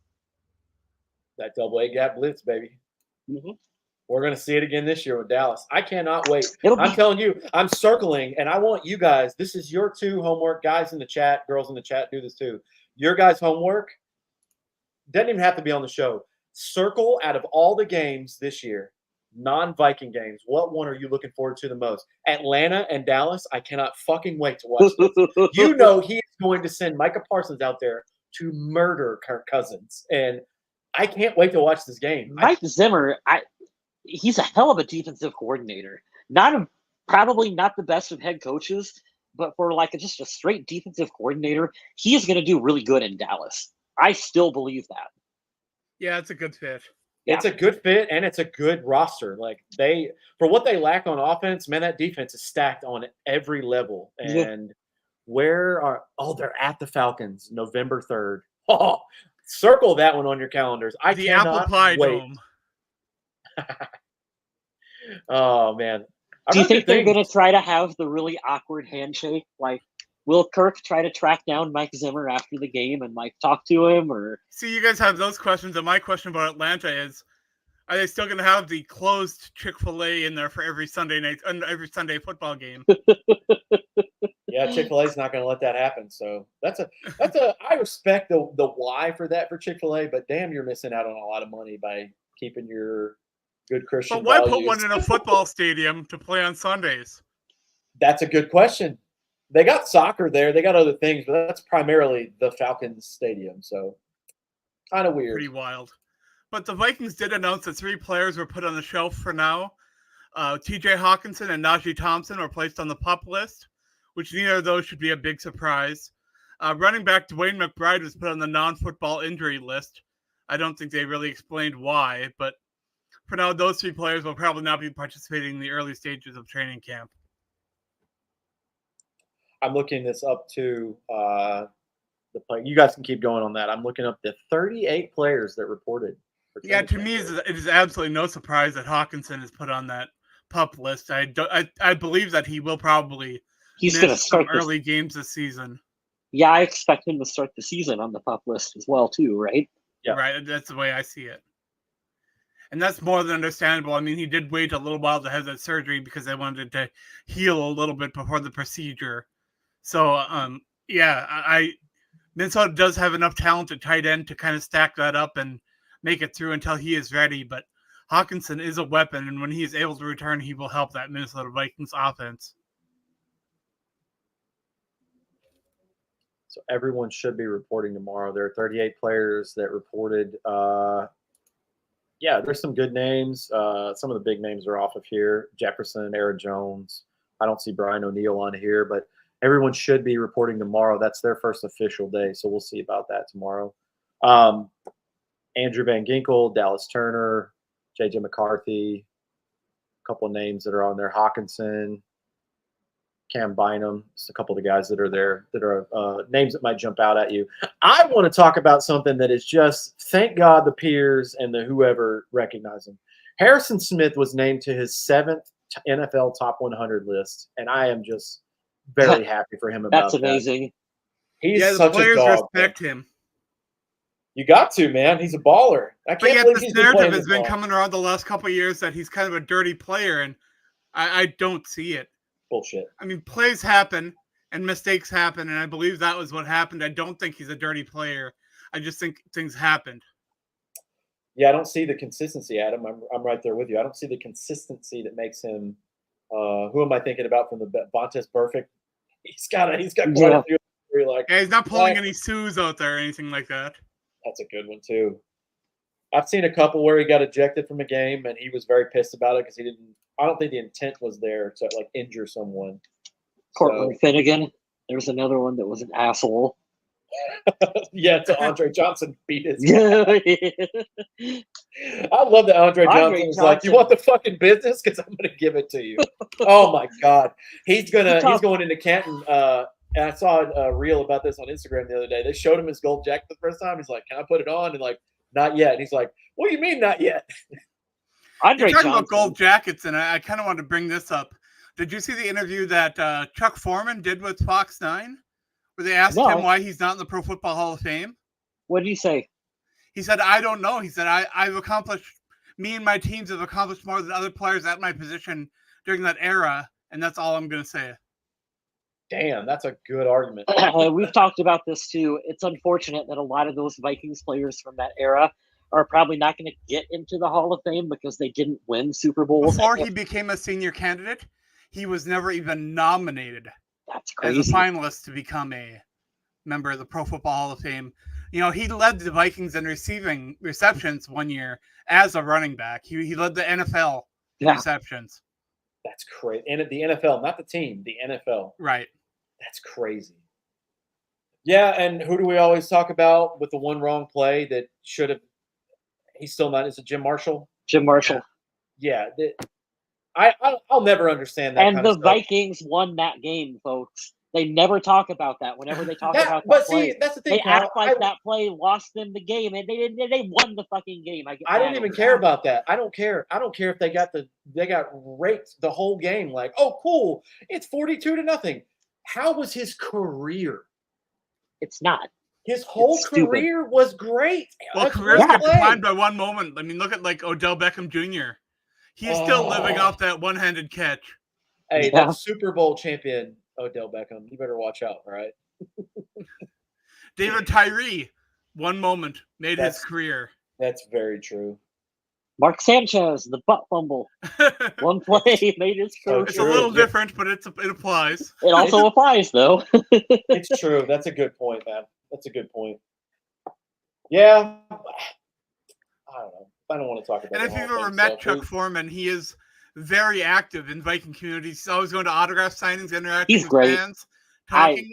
That double A gap blitz, baby. Mm-hmm. We're going to see it again this year with Dallas. I cannot wait. I'm telling you, I'm circling, and I want you guys, this is your 2 homework. Guys in the chat, girls in the chat, do this too. Your guys' homework doesn't even have to be on the show. Circle out of all the games this year, non-Viking games, what one are you looking forward to the most? Atlanta and Dallas. I cannot fucking wait to watch this. You know he is going to send Micah Parsons out there to murder Kirk Cousins, and I can't wait to watch this game. Mike Zimmer, he's a hell of a defensive coordinator. Probably not the best of head coaches, but for like just a straight defensive coordinator, he is going to do really good in Dallas. I still believe that. Yeah, it's a good fit. It's a good fit, and it's a good roster. Like for what they lack on offense, man, that defense is stacked on every level. And they're at the Falcons, November 3rd. Oh, circle that one on your calendars. The Apple Pie Dome. Oh man. Do you think they're going to try to have the really awkward handshake? Like, will Kirk try to track down Mike Zimmer after the game and like talk to him? Or see, you guys have those questions, and my question about Atlanta is: are they still going to have the closed Chick-fil-A in there for every Sunday night, every Sunday football game? Yeah, Chick-fil-A is not going to let that happen. So I respect the why for that for Chick-fil-A, but damn, you're missing out on a lot of money by keeping your good Christian But why values. put one in a football stadium to play on Sundays? That's a good question. They got soccer there. They got other things, but that's primarily the Falcons stadium. So kind of weird. Pretty wild. But the Vikings did announce that 3 players were put on the shelf for now. TJ Hawkinson and Najee Thompson were placed on the PUP list, which neither of those should be a big surprise. Running back Dwayne McBride was put on the non-football injury list. I don't think they really explained why, but for now, those 3 players will probably not be participating in the early stages of training camp. I'm looking this up to the play. You guys can keep going on that. I'm looking up the 38 players that reported. Yeah, to me, it is absolutely no surprise that Hawkinson is put on that PUP list. I believe that he will probably he's going to start early games this season. Yeah, I expect him to start the season on the PUP list as well, too, right? Yeah, right. That's the way I see it. And that's more than understandable. I mean, he did wait a little while to have that surgery because they wanted to heal a little bit before the procedure. So, Minnesota does have enough talent at tight end to kind of stack that up and make it through until he is ready. But Hawkinson is a weapon, and when he is able to return, he will help that Minnesota Vikings offense. So everyone should be reporting tomorrow. There are 38 players that reported. There's some good names. Some of the big names are off of here. Jefferson, Aaron Jones. I don't see Brian O'Neill on here, but everyone should be reporting tomorrow. That's their first official day, so we'll see about that tomorrow. Andrew Van Ginkel, Dallas Turner, J.J. McCarthy, a couple of names that are on there. Hawkinson, Cam Bynum, just a couple of the guys that are there that are names that might jump out at you. I want to talk about something that is just, thank God the peers and the whoever recognize him. Harrison Smith was named to his 7th NFL Top 100 list, and I am just very happy for him about that. That's amazing. He's the such players a dog. respect him. You got to, man. He's a baller. But yet this narrative has been coming around the last couple of years that he's kind of a dirty player, and I don't see it. Bullshit. I mean, plays happen and mistakes happen, and I believe that was what happened. I don't think he's a dirty player. I just think things happened. Yeah, I don't see the consistency, Adam. I'm right there with you. I don't see the consistency that makes him. Who am I thinking about from the Vontaze Perfect? He's got quite a few. He's not pulling any Sues out there or anything like that. That's a good one too. I've seen a couple where he got ejected from a game and he was very pissed about it because he didn't. I don't think the intent was there to like injure someone. Cortland Finnegan. There's another one that was an asshole. Yeah, to Andre Johnson beat his. I love that Andre Johnson was like, "You want the fucking business? Because I'm going to give it to you." Oh my God, he's going into Canton. And I saw a reel about this on Instagram the other day. They showed him his gold jacket the first time. He's like, "Can I put it on?" And like, "Not yet." And he's like, "What do you mean, not yet?" You're talking about gold jackets, and I kind of wanted to bring this up. Did you see the interview that Chuck Foreman did with Fox 9? Where they asked him why he's not in the Pro Football Hall of Fame? What did he say? He said, "I don't know." He said, I've accomplished, me and my teams have accomplished more than other players at my position during that era, and that's all I'm going to say. Damn, that's a good argument. We've talked about this too. It's unfortunate that a lot of those Vikings players from that era are probably not going to get into the Hall of Fame because they didn't win Super Bowls. Before he became a senior candidate, he was never even nominated That's as a crazy. finalist to become a member of the Pro Football Hall of Fame. You know, he led the Vikings in receiving receptions one year as a running back. He led the NFL in Yeah. receptions. That's crazy. And the NFL, not the team, the NFL. Right. That's crazy. Yeah, and who do we always talk about with the one wrong play that should have? He's still not. Is it Jim Marshall? Jim Marshall. Yeah. I'll never understand that And kind the of stuff. Vikings won that game, folks. They never talk about that. Whenever they talk about that But play, see, that's the thing, they pal. act like that play lost them the game, and they won the fucking game. I don't even care about that. I don't care. I don't care if they got raped the whole game. Like, oh, cool, it's 42-0. How was his career? It's not. His whole stupid. career was great. Well, careers get defined by one moment. I mean, look at like Odell Beckham Jr. He's still living off that one-handed catch. Hey, that Super Bowl champion Odell Beckham. You better watch out, all right? David Tyree, one moment made his career. That's very true. Mark Sanchez, the butt fumble. One play made his career. It's a little different, but it applies. It also applies, though. It's true. That's a good point, man. That's a good point. Yeah. I don't know. I don't want to talk about it. And if you've ever met Chuck Foreman, he is very active in Viking communities. He's always going to autograph signings, interacting with fans, talking.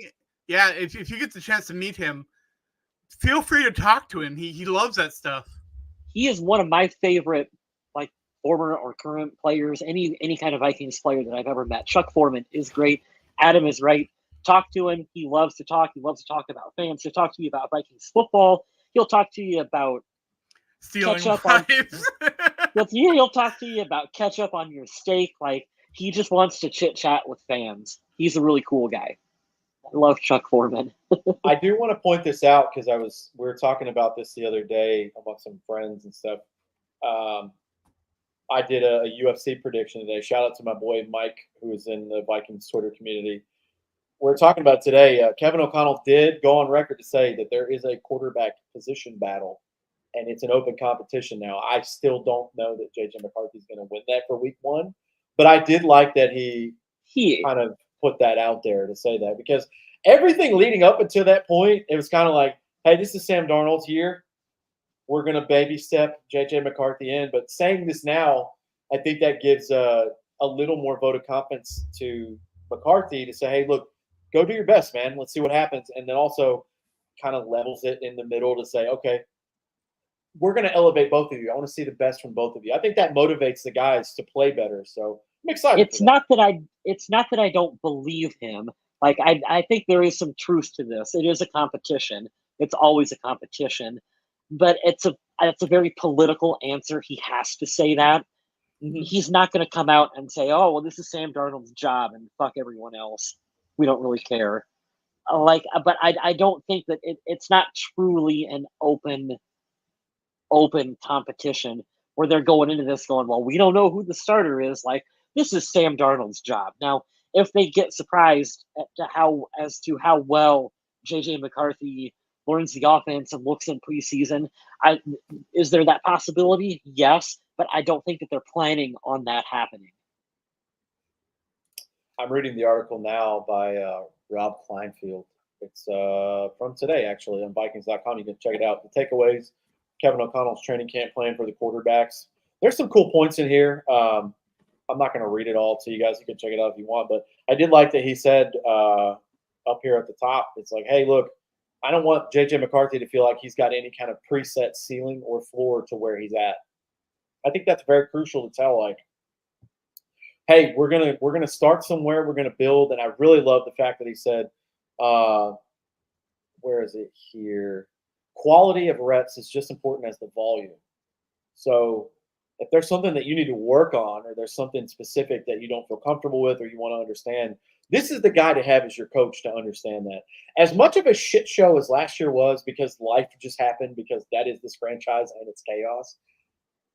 Yeah, if you get the chance to meet him, feel free to talk to him. He loves that stuff. He is one of my favorite, like, former or current players, any kind of Vikings player that I've ever met. Chuck Foreman is great. Adam is right. Talk to him. He loves to talk. He loves to talk about fans. He'll talk to you about Vikings football. He'll talk to you about stealing ketchup wives. He'll talk to you about ketchup on your steak. Like, he just wants to chit chat with fans. He's a really cool guy. I love Chuck Foreman. I do want to point this out because we were talking about this the other day among some friends and stuff. I did a UFC prediction today. Shout out to my boy Mike, who is in the Vikings Twitter community. We're talking about today. Kevin O'Connell did go on record to say that there is a quarterback position battle, and it's an open competition now. I still don't know that J.J. McCarthy is going to win that for week one, but I did like that he kind of put that out there to say that, because everything leading up until that point, it was kind of like, hey, this is Sam Darnold's year. We're going to baby step J.J. McCarthy in. But saying this now, I think that gives a little more vote of confidence to McCarthy to say, hey, look, go do your best, man. Let's see what happens. And then also kind of levels it in the middle to say, okay, we're going to elevate both of you. I want to see the best from both of you. I think that motivates the guys to play better. So I'm excited. It's not that I don't believe him. Like, I think there is some truth to this. It is a competition. It's always a competition, but it's a very political answer. He has to say that. Mm-hmm. He's not going to come out and say, "Oh, well, this is Sam Darnold's job and fuck everyone else. We don't really care." But I don't think that it's not truly an open competition where they're going into this going, well, we don't know who the starter is. Like, this is Sam Darnold's job. Now, if they get surprised as to how well J.J. McCarthy learns the offense and looks in preseason, is there that possibility? Yes, but I don't think that they're planning on that happening. I'm reading the article now by Rob Kleinfield. It's from today, actually, on Vikings.com. You can check it out. The takeaways, Kevin O'Connell's training camp plan for the quarterbacks. There's some cool points in here. I'm not going to read it all to you guys. You can check it out if you want. But I did like that he said up here at the top, it's like, hey, look, I don't want J.J. McCarthy to feel like he's got any kind of preset ceiling or floor to where he's at. I think that's very crucial to tell, like, hey, we're gonna start somewhere. We're gonna build. And I really love the fact that he said, where is it here? Quality of reps is just important as the volume. So if there's something that you need to work on, or there's something specific that you don't feel comfortable with, or you want to understand, this is the guy to have as your coach to understand that. As much of a shit show as last year was, because life just happened, because that is this franchise and it's chaos.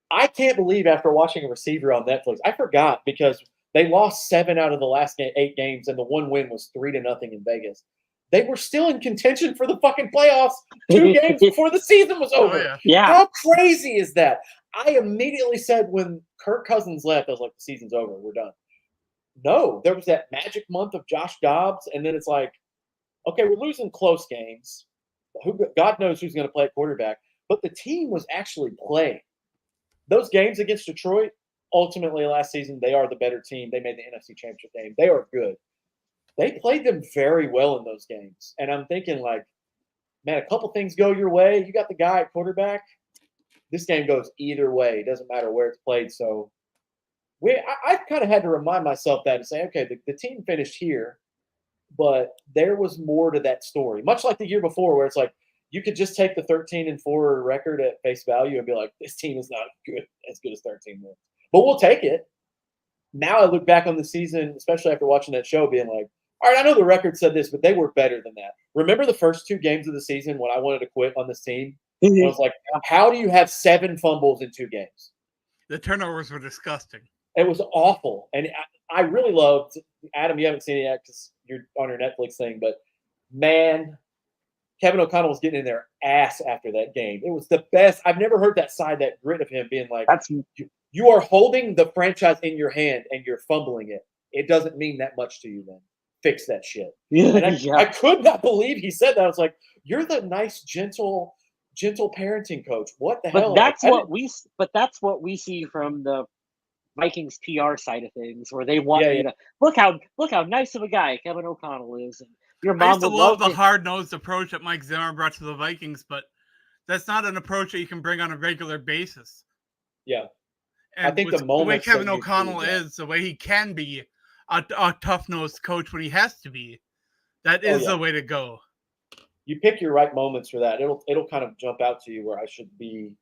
I can't believe after watching a receiver on Netflix, I forgot, because they lost 7 out of the last 8 games, and the one win was 3-0 in Vegas. they were still in contention for the fucking playoffs 2 games before the season was over. Oh, yeah. Yeah. How crazy is that? I immediately said when Kirk Cousins left, I was like, the season's over. We're done. No, there was that magic month of Josh Dobbs, and then it's like, okay, we're losing close games. God knows who's going to play at quarterback, but the team was actually playing. Those games against Detroit, ultimately last season, they are the better team. They made the NFC Championship game. They are good. They played them very well in those games. And I'm thinking, like, man, a couple things go your way. You got the guy at quarterback. This game goes either way. It doesn't matter where it's played. So I kind of had to remind myself that and say, okay, the team finished here, but there was more to that story. Much like the year before, where it's like you could just take the 13-4 record at face value and be like, this team is not as good as 13 wins, but we'll take it. Now I look back on the season, especially after watching that show, being like, all right, I know the record said this, but they were better than that. Remember the first 2 games of the season when I wanted to quit on this team? I was like, how do you have 7 fumbles in 2 games? The turnovers were disgusting. It was awful. And I really loved – Adam, you haven't seen it yet because you're on your Netflix thing, but, man, Kevin O'Connell was getting in their ass after that game. It was the best. I've never heard that side, that grit of him being like, you are holding the franchise in your hand and you're fumbling it. It doesn't mean that much to you then. Fix that shit. And I could not believe he said that. I was like, you're the nice, gentle parenting coach. What the hell? That's what we see from the Vikings PR side of things, where they want you to look how nice of a guy Kevin O'Connell is. And your mom I used to would love the hard-nosed approach that Mike Zimmer brought to the Vikings, but that's not an approach that you can bring on a regular basis. Yeah. And I think the way Kevin O'Connell is, the way he can be a tough-nosed coach when he has to be, that is the way to go. You pick your right moments for that. It'll kind of jump out to you where I should be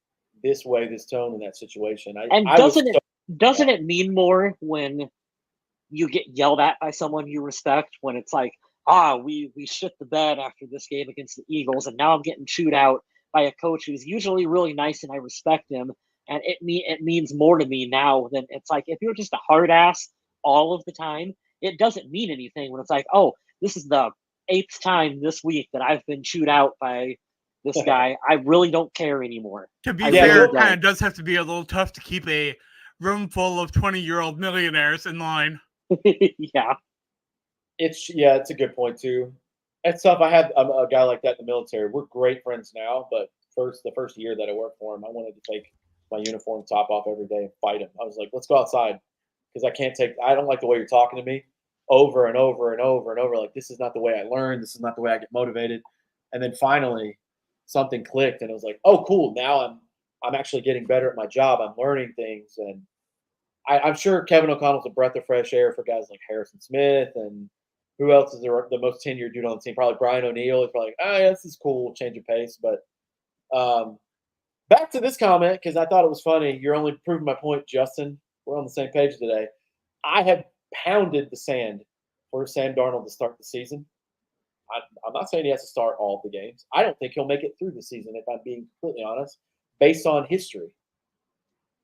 this way, this tone in that situation. Doesn't it mean more when you get yelled at by someone you respect, when it's like, we shit the bed after this game against the Eagles, and now I'm getting chewed out by a coach who's usually really nice and I respect him, and it means more to me now than it's like if you're just a hard ass all of the time, it doesn't mean anything when it's like, oh, this is the 8th time this week that I've been chewed out by this guy. I really don't care anymore. To be fair, it kind of does have to be a little tough to keep a room full of 20-year-old millionaires in line. Yeah. It's a good point too. It's tough. I had a guy like that in the military. We're great friends now, but the first year that I worked for him, I wanted to take my uniform top off every day and fight him. I was like, let's go outside because I don't like the way you're talking to me over and over and over and over. Like, this is not the way I learn. This is not the way I get motivated. And then finally something clicked and it was like, oh, cool. Now I'm actually getting better at my job. I'm learning things. And I'm sure Kevin O'Connell's a breath of fresh air for guys like Harrison Smith and who else is the most tenured dude on the team? Probably Brian O'Neill is probably like, oh, yeah, this is cool, change of pace. But back to this comment, because I thought it was funny. You're only proving my point, Justin. We're on the same page today. I have pounded the sand for Sam Darnold to start the season. I'm not saying he has to start all of the games. I don't think he'll make it through the season, if I'm being completely honest, based on history.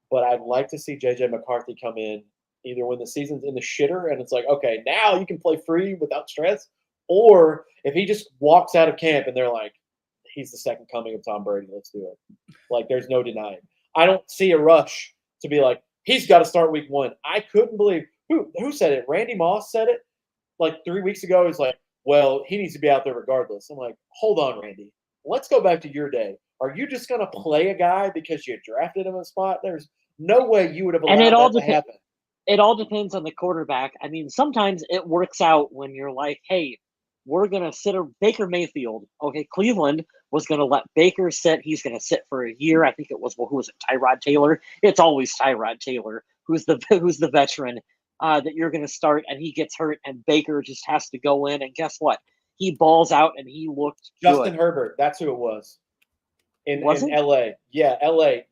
But I'd like to see J.J. McCarthy come in either when the season's in the shitter and it's like, okay, now you can play free without stress, or if he just walks out of camp and they're like, he's the second coming of Tom Brady, let's do it. Like, there's no denying. I don't see a rush to be like, he's got to start week 1. I couldn't believe who said it. Randy Moss said it like 3 weeks ago. He's like, well, he needs to be out there regardless. I'm like, hold on, Randy. Let's go back to your day. Are you just going to play a guy because you drafted him in a spot? There's no way you would have allowed that to happen. It all depends on the quarterback. I mean, sometimes it works out when you're like, hey, we're going to sit Baker Mayfield. Okay, Cleveland was going to let Baker sit. He's going to sit for a year. I think it was, who was it, Tyrod Taylor? It's always Tyrod Taylor, who's the veteran that you're going to start, and he gets hurt, and Baker just has to go in, and guess what? He balls out, and he looked Justin good. Herbert, that's who it was. In it? L.A. Yeah, L.A.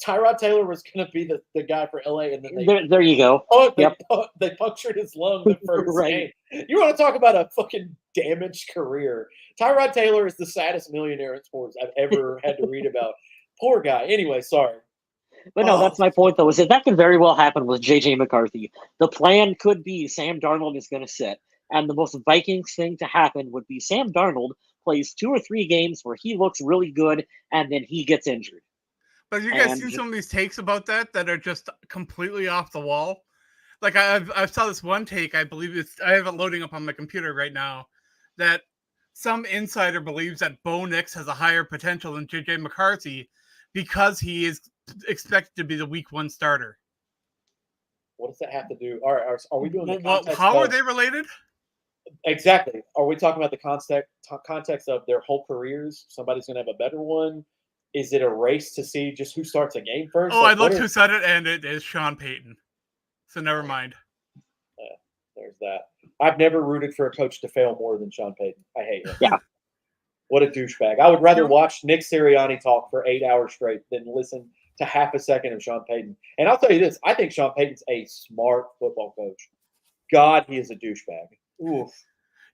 Tyrod Taylor was going to be the guy for LA, and then there you go. They punctured his lung the first game. You want to talk about a fucking damaged career? Tyrod Taylor is the saddest millionaire in sports I've ever had to read about. Poor guy. Anyway, sorry. But no, that's my point, though, is that could very well happen with J.J. McCarthy. The plan could be Sam Darnold is going to sit. And the most Vikings thing to happen would be Sam Darnold plays 2 or 3 games where he looks really good, and then he gets injured. But have you guys And seen some of these takes about that are just completely off the wall? Like I've saw this one take, I believe I have it loading up on my computer right now, that some insider believes that Bo Nix has a higher potential than JJ McCarthy because he is expected to be the week 1 starter. What does that have to do? Are we doing the context how are of, they related? exactly? Are we talking about the context of their whole careers? Somebody's going to have a better one. Is it a race to see just who starts a game first? Oh, Like, I looked who said it, and it is Sean Payton. So never mind. There's that. I've never rooted for a coach to fail more than Sean Payton. I hate him. Yeah. What a douchebag. I would rather watch Nick Sirianni talk for 8 hours straight than listen to half a second of Sean Payton. And I'll tell you this, I think Sean Payton's a smart football coach. God, he is a douchebag. Oof.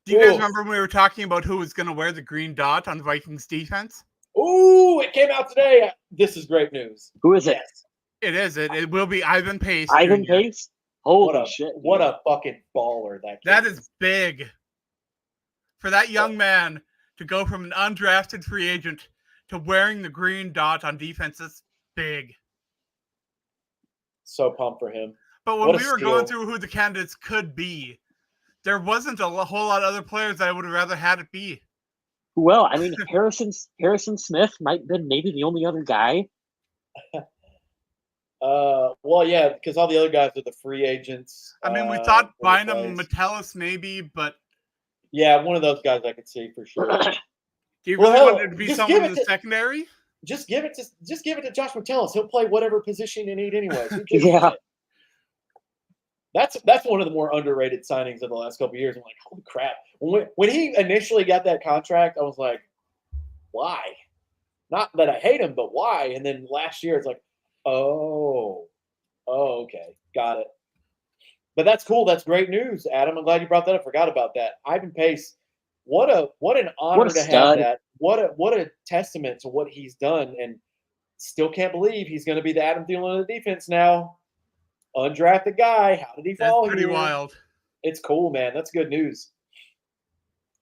Do you guys remember when we were talking about who was going to wear the green dot on Vikings defense? Ooh, it came out today. This is great news. Who is it? Yes. It is. It will be Ivan Pace. Ivan Jr. Pace? Holy shit. Dude. What a fucking baller that kid That is big. For that young man to go from an undrafted free agent to wearing the green dot on defense is big. So pumped for him. But when we were going through who the candidates could be, there wasn't a whole lot of other players that I would have rather had it be. Well, I mean, Harrison Smith might have been maybe the only other guy. Well, yeah, because all the other guys are the free agents. I mean, we thought Bynum, Metellus maybe, but yeah, one of those guys I could see for sure. Do you really want it to be someone in the secondary? Just give it to Josh Metellus. He'll play whatever position you need anyway. Yeah. That's one of the more underrated signings of the last couple of years. I'm like, holy crap. When he initially got that contract, I was like, why? Not that I hate him, but why? And then last year, it's like, oh, okay, got it. But that's cool. That's great news, Adam. I'm glad you brought that up. Forgot about that. Ivan Pace, what an honor to have that. What a testament to what he's done, and still can't believe he's going to be the Adam Thielen of the defense now. Undrafted guy. How did he fall? That's pretty wild. It's cool, man. That's good news.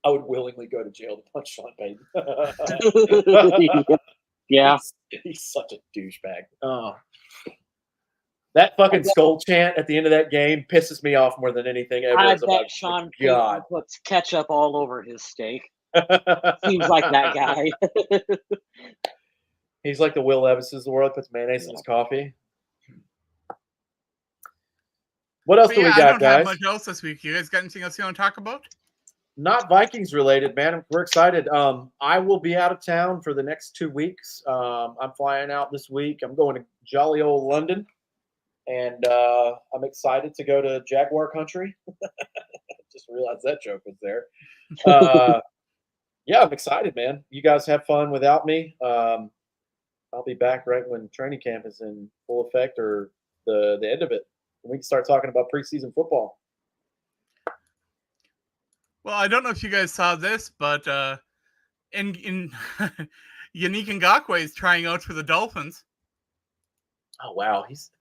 I would willingly go to jail to punch Sean Payton. Yeah. He's such a douchebag. Oh. That fucking skull chant at the end of that game pisses me off more than anything ever. I bet Sean Payton puts ketchup all over his steak. Seems like that guy. He's like the Will Levises of the world, puts mayonnaise in his coffee. What else do we got, I don't guys? have much else this week. You guys got anything else you want to talk about? Not Vikings related, man. We're excited. I will be out of town for the next 2 weeks. I'm flying out this week. I'm going to jolly old London, and I'm excited to go to Jaguar country. Just realized that joke was there. Yeah, I'm excited, man. You guys have fun without me. I'll be back right when training camp is in full effect, or the end of it. We can start talking about preseason football. Well, I don't know if you guys saw this, but in Yannick Ngakoue is trying out for the Dolphins. Oh wow, he's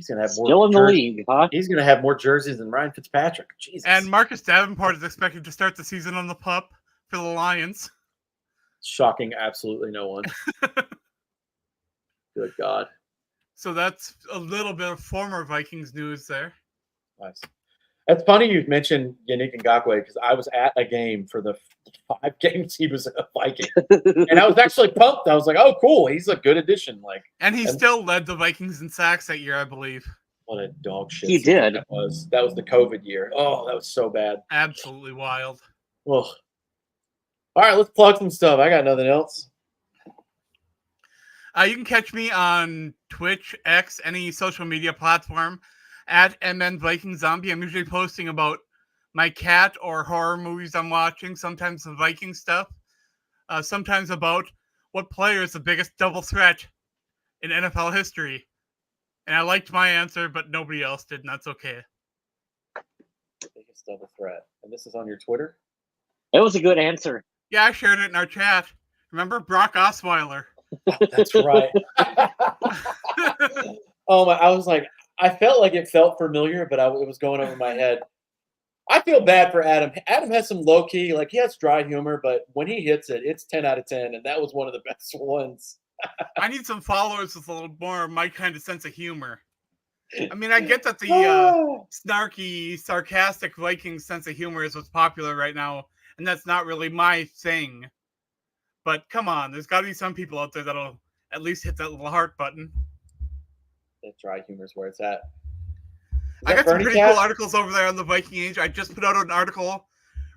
gonna have still in the league, huh? He's gonna have more jerseys than Ryan Fitzpatrick. Jesus. And Marcus Davenport is expected to start the season on the pup for the Lions. Shocking, absolutely no one. Good God. So that's a little bit of former Vikings news there. Nice. It's funny you mentioned Yannick Ngakoue because I was at a game for the 5 games he was a Viking, and I was actually pumped. I was like, "Oh, cool! He's a good addition." And he still led the Vikings in sacks that year, I believe. What a dog shit! He did. That was the COVID year. Oh, that was so bad. Absolutely wild. Well, all right, let's plug some stuff. I got nothing else. You can catch me on Twitch, X, any social media platform at MN Viking Zombie. I'm usually posting about my cat or horror movies I'm watching, sometimes some Viking stuff, sometimes about what player is the biggest double threat in NFL history. And I liked my answer, but nobody else did, and that's okay. Biggest double threat. And this is on your Twitter? It was a good answer. Yeah, I shared it in our chat. Remember Brock Osweiler? Oh, that's right. Oh my! I was like, I felt like it felt familiar, but it was going over my head. I feel bad for Adam. Adam has some low key, like he has dry humor, but when he hits it, it's 10 out of 10, and that was one of the best ones. I need some followers with a little more of my kind of sense of humor. I mean, I get that the snarky, sarcastic Viking sense of humor is what's popular right now, and that's not really my thing. But come on, there's got to be some people out there that'll at least hit that little heart button. That dry humor is where it's at. I got some pretty cool articles over there on the Viking Age. I just put out an article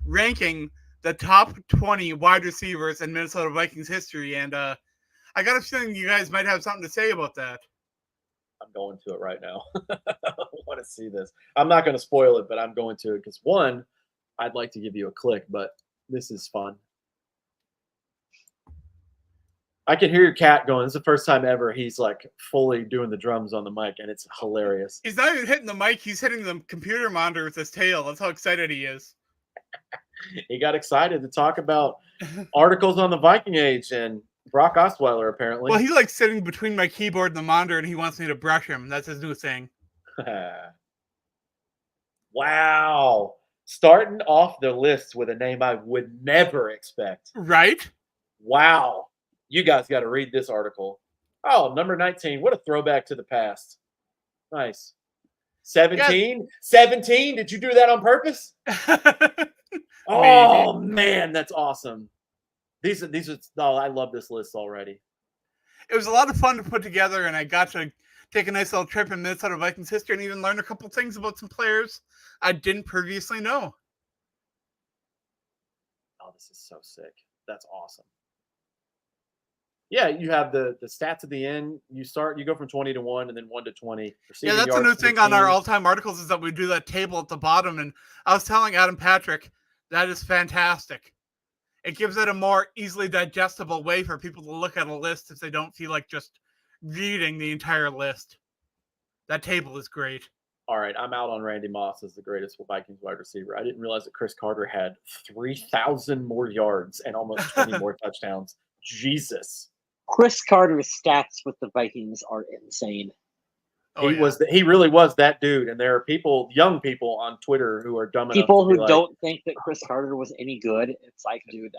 ranking the top 20 wide receivers in Minnesota Vikings history, and I got a feeling you guys might have something to say about that. I'm going to it right now. I want to see this. I'm not going to spoil it, but I'm going to it because, one, I'd like to give you a click, but this is fun. I can hear your cat going. This is the first time ever he's like fully doing the drums on the mic, and it's hilarious. He's not even hitting the mic. He's hitting the computer monitor with his tail. That's how excited he is. He got excited to talk about articles on the Viking Age and Brock Osweiler, apparently. Well, he likes sitting between my keyboard and the monitor, and he wants me to brush him. That's his new thing. Wow. Starting off the list with a name I would never expect. Right? Wow. You guys got to read this article. Oh, number 19. What a throwback to the past. Nice. 17? Yeah. 17? Did you do that on purpose? Oh, man, that's awesome. These are, oh, I love this list already. It was a lot of fun to put together, and I got to take a nice little trip in Minnesota Vikings history and even learn a couple things about some players I didn't previously know. Oh, this is so sick. That's awesome. Yeah, you have the stats at the end. You go from 20 to 1 and then 1 to 20. Yeah, that's a new thing on our all-time articles is that we do that table at the bottom. And I was telling Adam Patrick, that is fantastic. It gives it a more easily digestible way for people to look at a list if they don't feel like just reading the entire list. That table is great. All right, I'm out on Randy Moss as the greatest Vikings wide receiver. I didn't realize that Chris Carter had 3,000 more yards and almost 20 more touchdowns. Jesus. Chris Carter's stats with the Vikings are insane. He really was that dude. And there are people, young people on Twitter who are dumb enough. People who don't think that Chris Carter was any good. It's like, dude,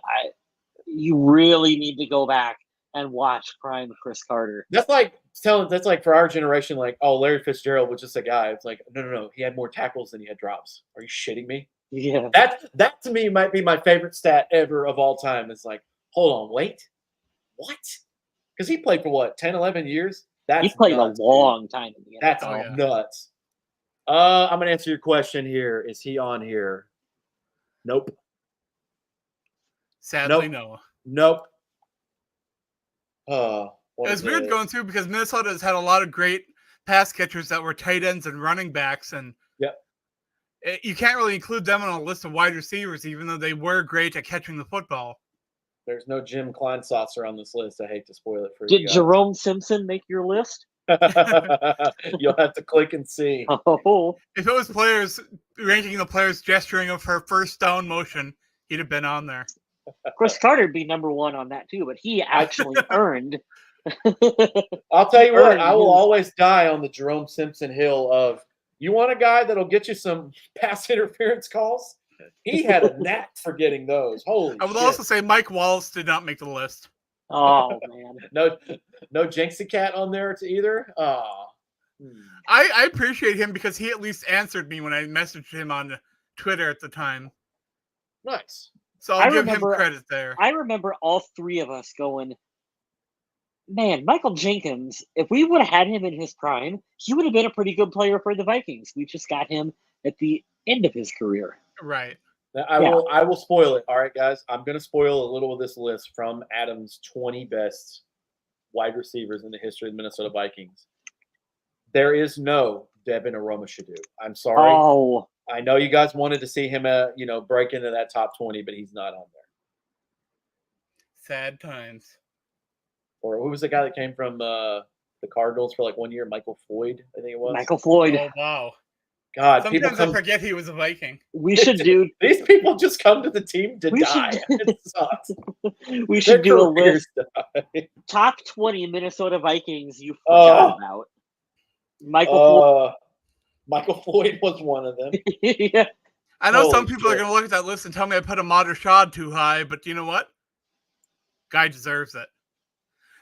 you really need to go back and watch prime Chris Carter. That's like for our generation, like, oh, Larry Fitzgerald was just a guy. It's like, no. He had more tackles than he had drops. Are you shitting me? Yeah. That to me might be my favorite stat ever of all time. It's like, hold on, wait. What? Because he played for what, 10, 11 years? He played nuts, a long time in the NFL. That's nuts. I'm going to answer your question here. Is he on here? Nope. Sadly, no. Nope. It's weird going through because Minnesota has had a lot of great pass catchers that were tight ends and running backs. And you can't really include them on a list of wide receivers, even though they were great at catching the football. There's no Jim Kleinsasser on this list. I hate to spoil it for you. Did Jerome Simpson make your list? You'll have to click and see. Oh. If it was players ranking the players gesturing of her first down motion, he'd have been on there. Chris Carter would be number one on that too, but he actually earned. I'll tell you what, I will always die on the Jerome Simpson hill of, you want a guy that'll get you some pass interference calls? He had a knack for getting those. Holy I would shit. also say Mike Wallace did not make the list. Oh, man. No Jinxie Cat on there to either? Oh. I appreciate him because he at least answered me when I messaged him on Twitter at the time. Nice. So I'll give him credit there. I remember all three of us going, man, Michael Jenkins, if we would have had him in his prime, he would have been a pretty good player for the Vikings. We just got him at the end of his career. Right. I will spoil it. All right, guys. I'm going to spoil a little of this list from Adam's 20 best wide receivers in the history of the Minnesota Vikings. There is no Devin Aromashodu. I'm sorry. Oh. I know you guys wanted to see him, break into that top 20, but he's not on there. Sad times. Or who was the guy that came from the Cardinals for like 1 year? Michael Floyd, I think it was. Michael Floyd. Oh, wow. God, sometimes I forget he was a Viking. We should do. These people just come to the team to die. It sucks. We should do a list. Top 20 Minnesota Vikings you forgot about. Michael Floyd was one of them. Yeah. I know some Holy people are shit. going to look at that list and tell me I put Ahmad Rashad too high, but you know what? Guy deserves it.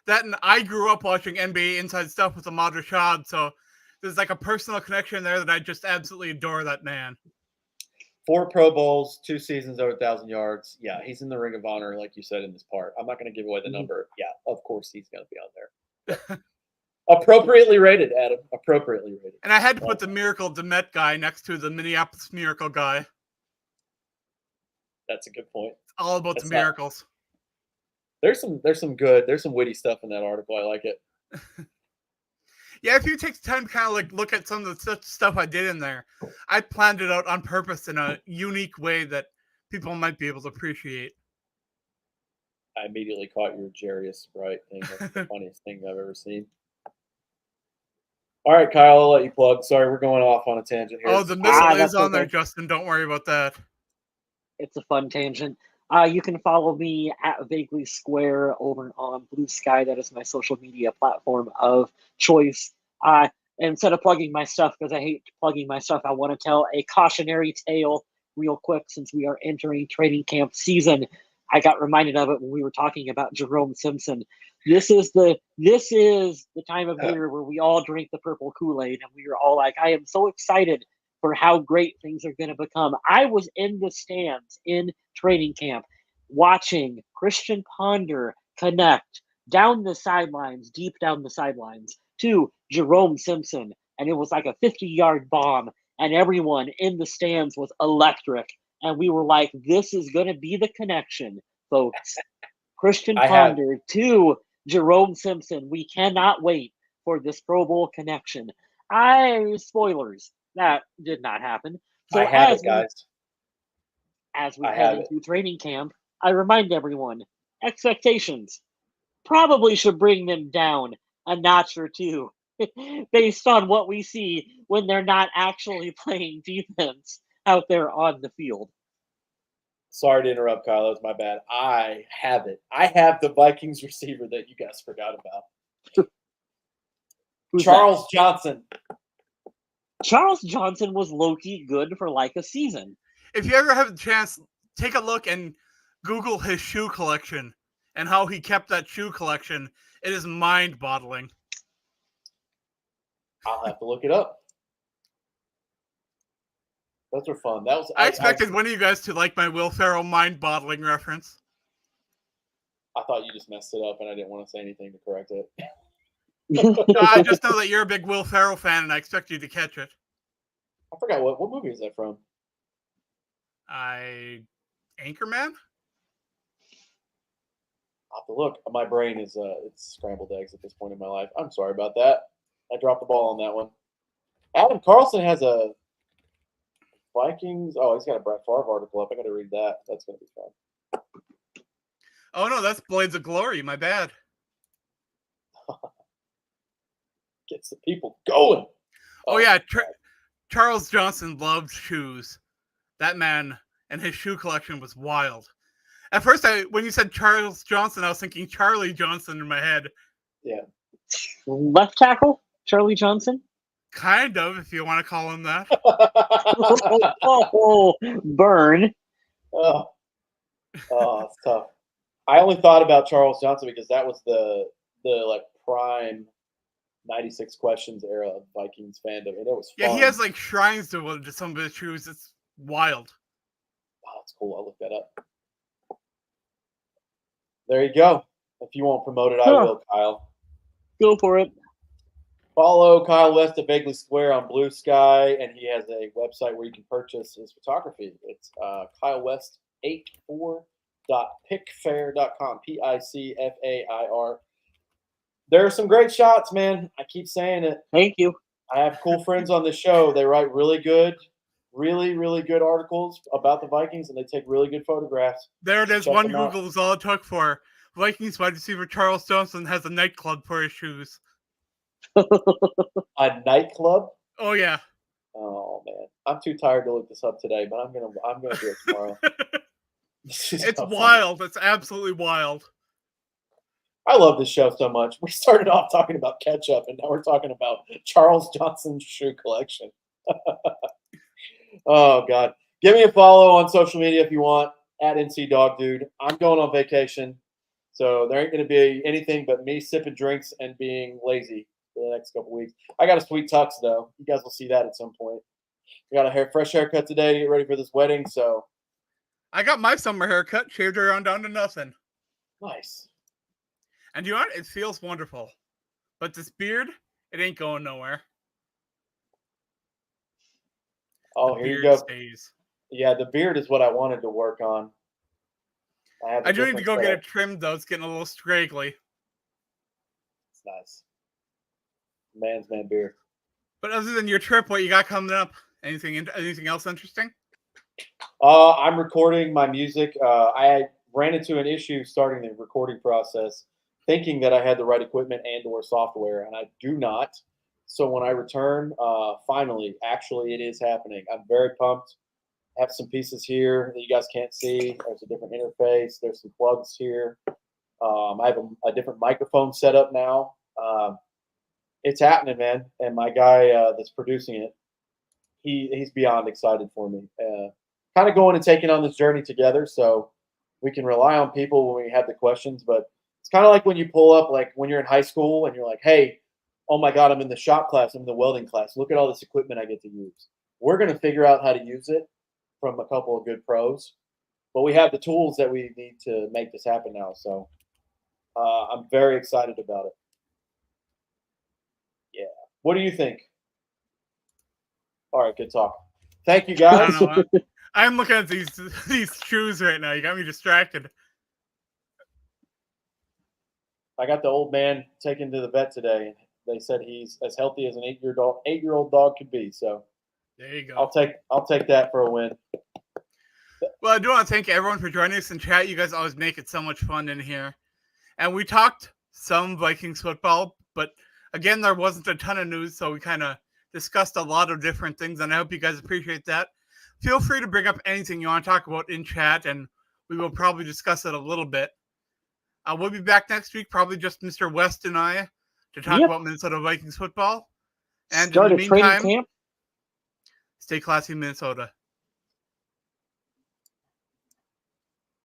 That and I grew up watching NBA Inside Stuff with Ahmad Rashad, so there's like a personal connection there that I just absolutely adore that man. 4 Pro Bowls, 2 seasons over 1,000 yards. Yeah, he's in the Ring of Honor, like you said in this part. I'm not going to give away the number. Yeah, of course he's going to be on there. Yeah. Appropriately rated, Adam. Appropriately rated. And I had to put the Miracle Demet guy next to the Minneapolis Miracle guy. That's a good point. It's all about That's the miracles. There's some witty stuff in that article. I like it. Yeah, if you take the time to kind of like look at some of the stuff I did in there, I planned it out on purpose in a unique way that people might be able to appreciate. I immediately caught your Jarius Sprite thing. That's the funniest thing I've ever seen. All right, Kyle, I'll let you plug. Sorry, we're going off on a tangent here. Oh, the missile is that's on there, okay. Justin. Don't worry about that. It's a fun tangent. You can follow me at Vaguely Square over on Blue Sky. That is my social media platform of choice. Instead of plugging my stuff, because I hate plugging my stuff, I want to tell a cautionary tale real quick since we are entering training camp season. I got reminded of it when we were talking about Jerome Simpson. This is the time of year where we all drink the purple Kool-Aid and we are all like, I am so excited for how great things are going to become. I was in the stands in training camp watching Christian Ponder connect down the sidelines, deep down the sidelines, to Jerome Simpson. And it was like a 50-yard bomb, and everyone in the stands was electric. And we were like, this is going to be the connection, folks. Christian Ponder to Jerome Simpson. We cannot wait for this Pro Bowl connection. Spoilers. That did not happen. So I have it, guys. As we head into training camp, I remind everyone, expectations probably should bring them down a notch or two based on what we see when they're not actually playing defense out there on the field. Sorry to interrupt, Kyle. That was my bad. I have it. I have the Vikings receiver that you guys forgot about. Charles Johnson. Charles Johnson was low-key good for like a season. If you ever have a chance, take a look and Google his shoe collection and how he kept that shoe collection. It is mind-boggling. I'll have to look it up. Those are fun. That was. I expected one of you guys to like my Will Ferrell mind-boggling reference. I thought you just messed it up, and I didn't want to say anything to correct it. I just know that you're a big Will Ferrell fan, and I expect you to catch it. I forgot what movie is that from? Anchorman? I'll have to look. My brain is it's scrambled eggs at this point in my life. I'm sorry about that. I dropped the ball on that one. Adam Carlson has a Vikings. Oh, he's got a Brett Favre article up. I got to read that. That's going to be fun. Oh, no, that's Blades of Glory. My bad. Gets the people going. Oh yeah, Charles Johnson loved shoes. That man and his shoe collection was wild. At first, when you said Charles Johnson, I was thinking Charlie Johnson in my head. Yeah. Left tackle? Charlie Johnson? Kind of, if you want to call him that. Burn. Oh, it's tough. I only thought about Charles Johnson because that was the like prime 96 questions era of Vikings fandom, and it was fun. Yeah, he has like shrines to some of his shoes. It's wild. Wow, that's cool. I'll look that up. There you go. If you won't promote it, I will, Kyle. Go for it. Follow Kyle West at Vaguely Square on Blue Sky, and he has a website where you can purchase his photography. It's kylewest84.picfair.com. PICFAIR. There are some great shots, man. I keep saying it. Thank you. I have cool friends on the show. They write really good, really, really good articles about the Vikings, and they take really good photographs. There it is. One Google is all it took for Vikings wide receiver Charles Johnson has a nightclub for his shoes. A nightclub? Oh yeah. Oh man, I'm too tired to look this up today, but I'm gonna do it tomorrow. It's wild. It's absolutely wild. I love this show so much. We started off talking about ketchup, and now we're talking about Charles Johnson's shoe collection. Oh God, Give me a follow on social media if you want, at NC Dog Dude. I'm going on vacation, so there ain't going to be anything but me sipping drinks and being lazy for the next couple weeks. I got a sweet tux, though. You guys will see that at some point. I got a fresh haircut today to get ready for this wedding, so. I got my summer haircut, shaved around down to nothing. Nice. And you know what? It feels wonderful. But this beard, it ain't going nowhere. Oh, here you go. Stays. Yeah, the beard is what I wanted to work on. I do need to go get it trimmed, though. It's getting a little straggly. It's nice. Man's man beard. But other than your trip, what you got coming up? Anything else interesting? I'm recording my music. I ran into an issue starting the recording process, thinking that I had the right equipment and/or software, and I do not. So when I return, finally, actually, it is happening. I'm very pumped. I have some pieces here that you guys can't see. There's a different interface. There's some plugs here. I have a different microphone set up now. It's happening, man. And my guy that's producing it, he's beyond excited for me. Kind of going and taking on this journey together, so we can rely on people when we have the questions. But it's kind of like when you pull up, like when you're in high school and you're like, hey, oh my God, I'm in the shop class, I'm in the welding class. Look at all this equipment I get to use. We're going to figure out how to use it from a couple of good pros. But we have the tools that we need to make this happen now. So I'm very excited about it. Yeah. What do you think? All right, good talk. Thank you, guys. I'm looking at these shoes right now. You got me distracted. I got the old man taken to the vet today. They said he's as healthy as an 8-year-old dog could be. So there you go. I'll take that for a win. Well, I do want to thank everyone for joining us in chat. You guys always make it so much fun in here. And we talked some Vikings football, but again, there wasn't a ton of news, so we kind of discussed a lot of different things, and I hope you guys appreciate that. Feel free to bring up anything you want to talk about in chat, and we will probably discuss it a little bit. We'll be back next week, probably just Mr. West and I, to talk about Minnesota Vikings football. And start in the a training meantime, camp. Stay classy, Minnesota.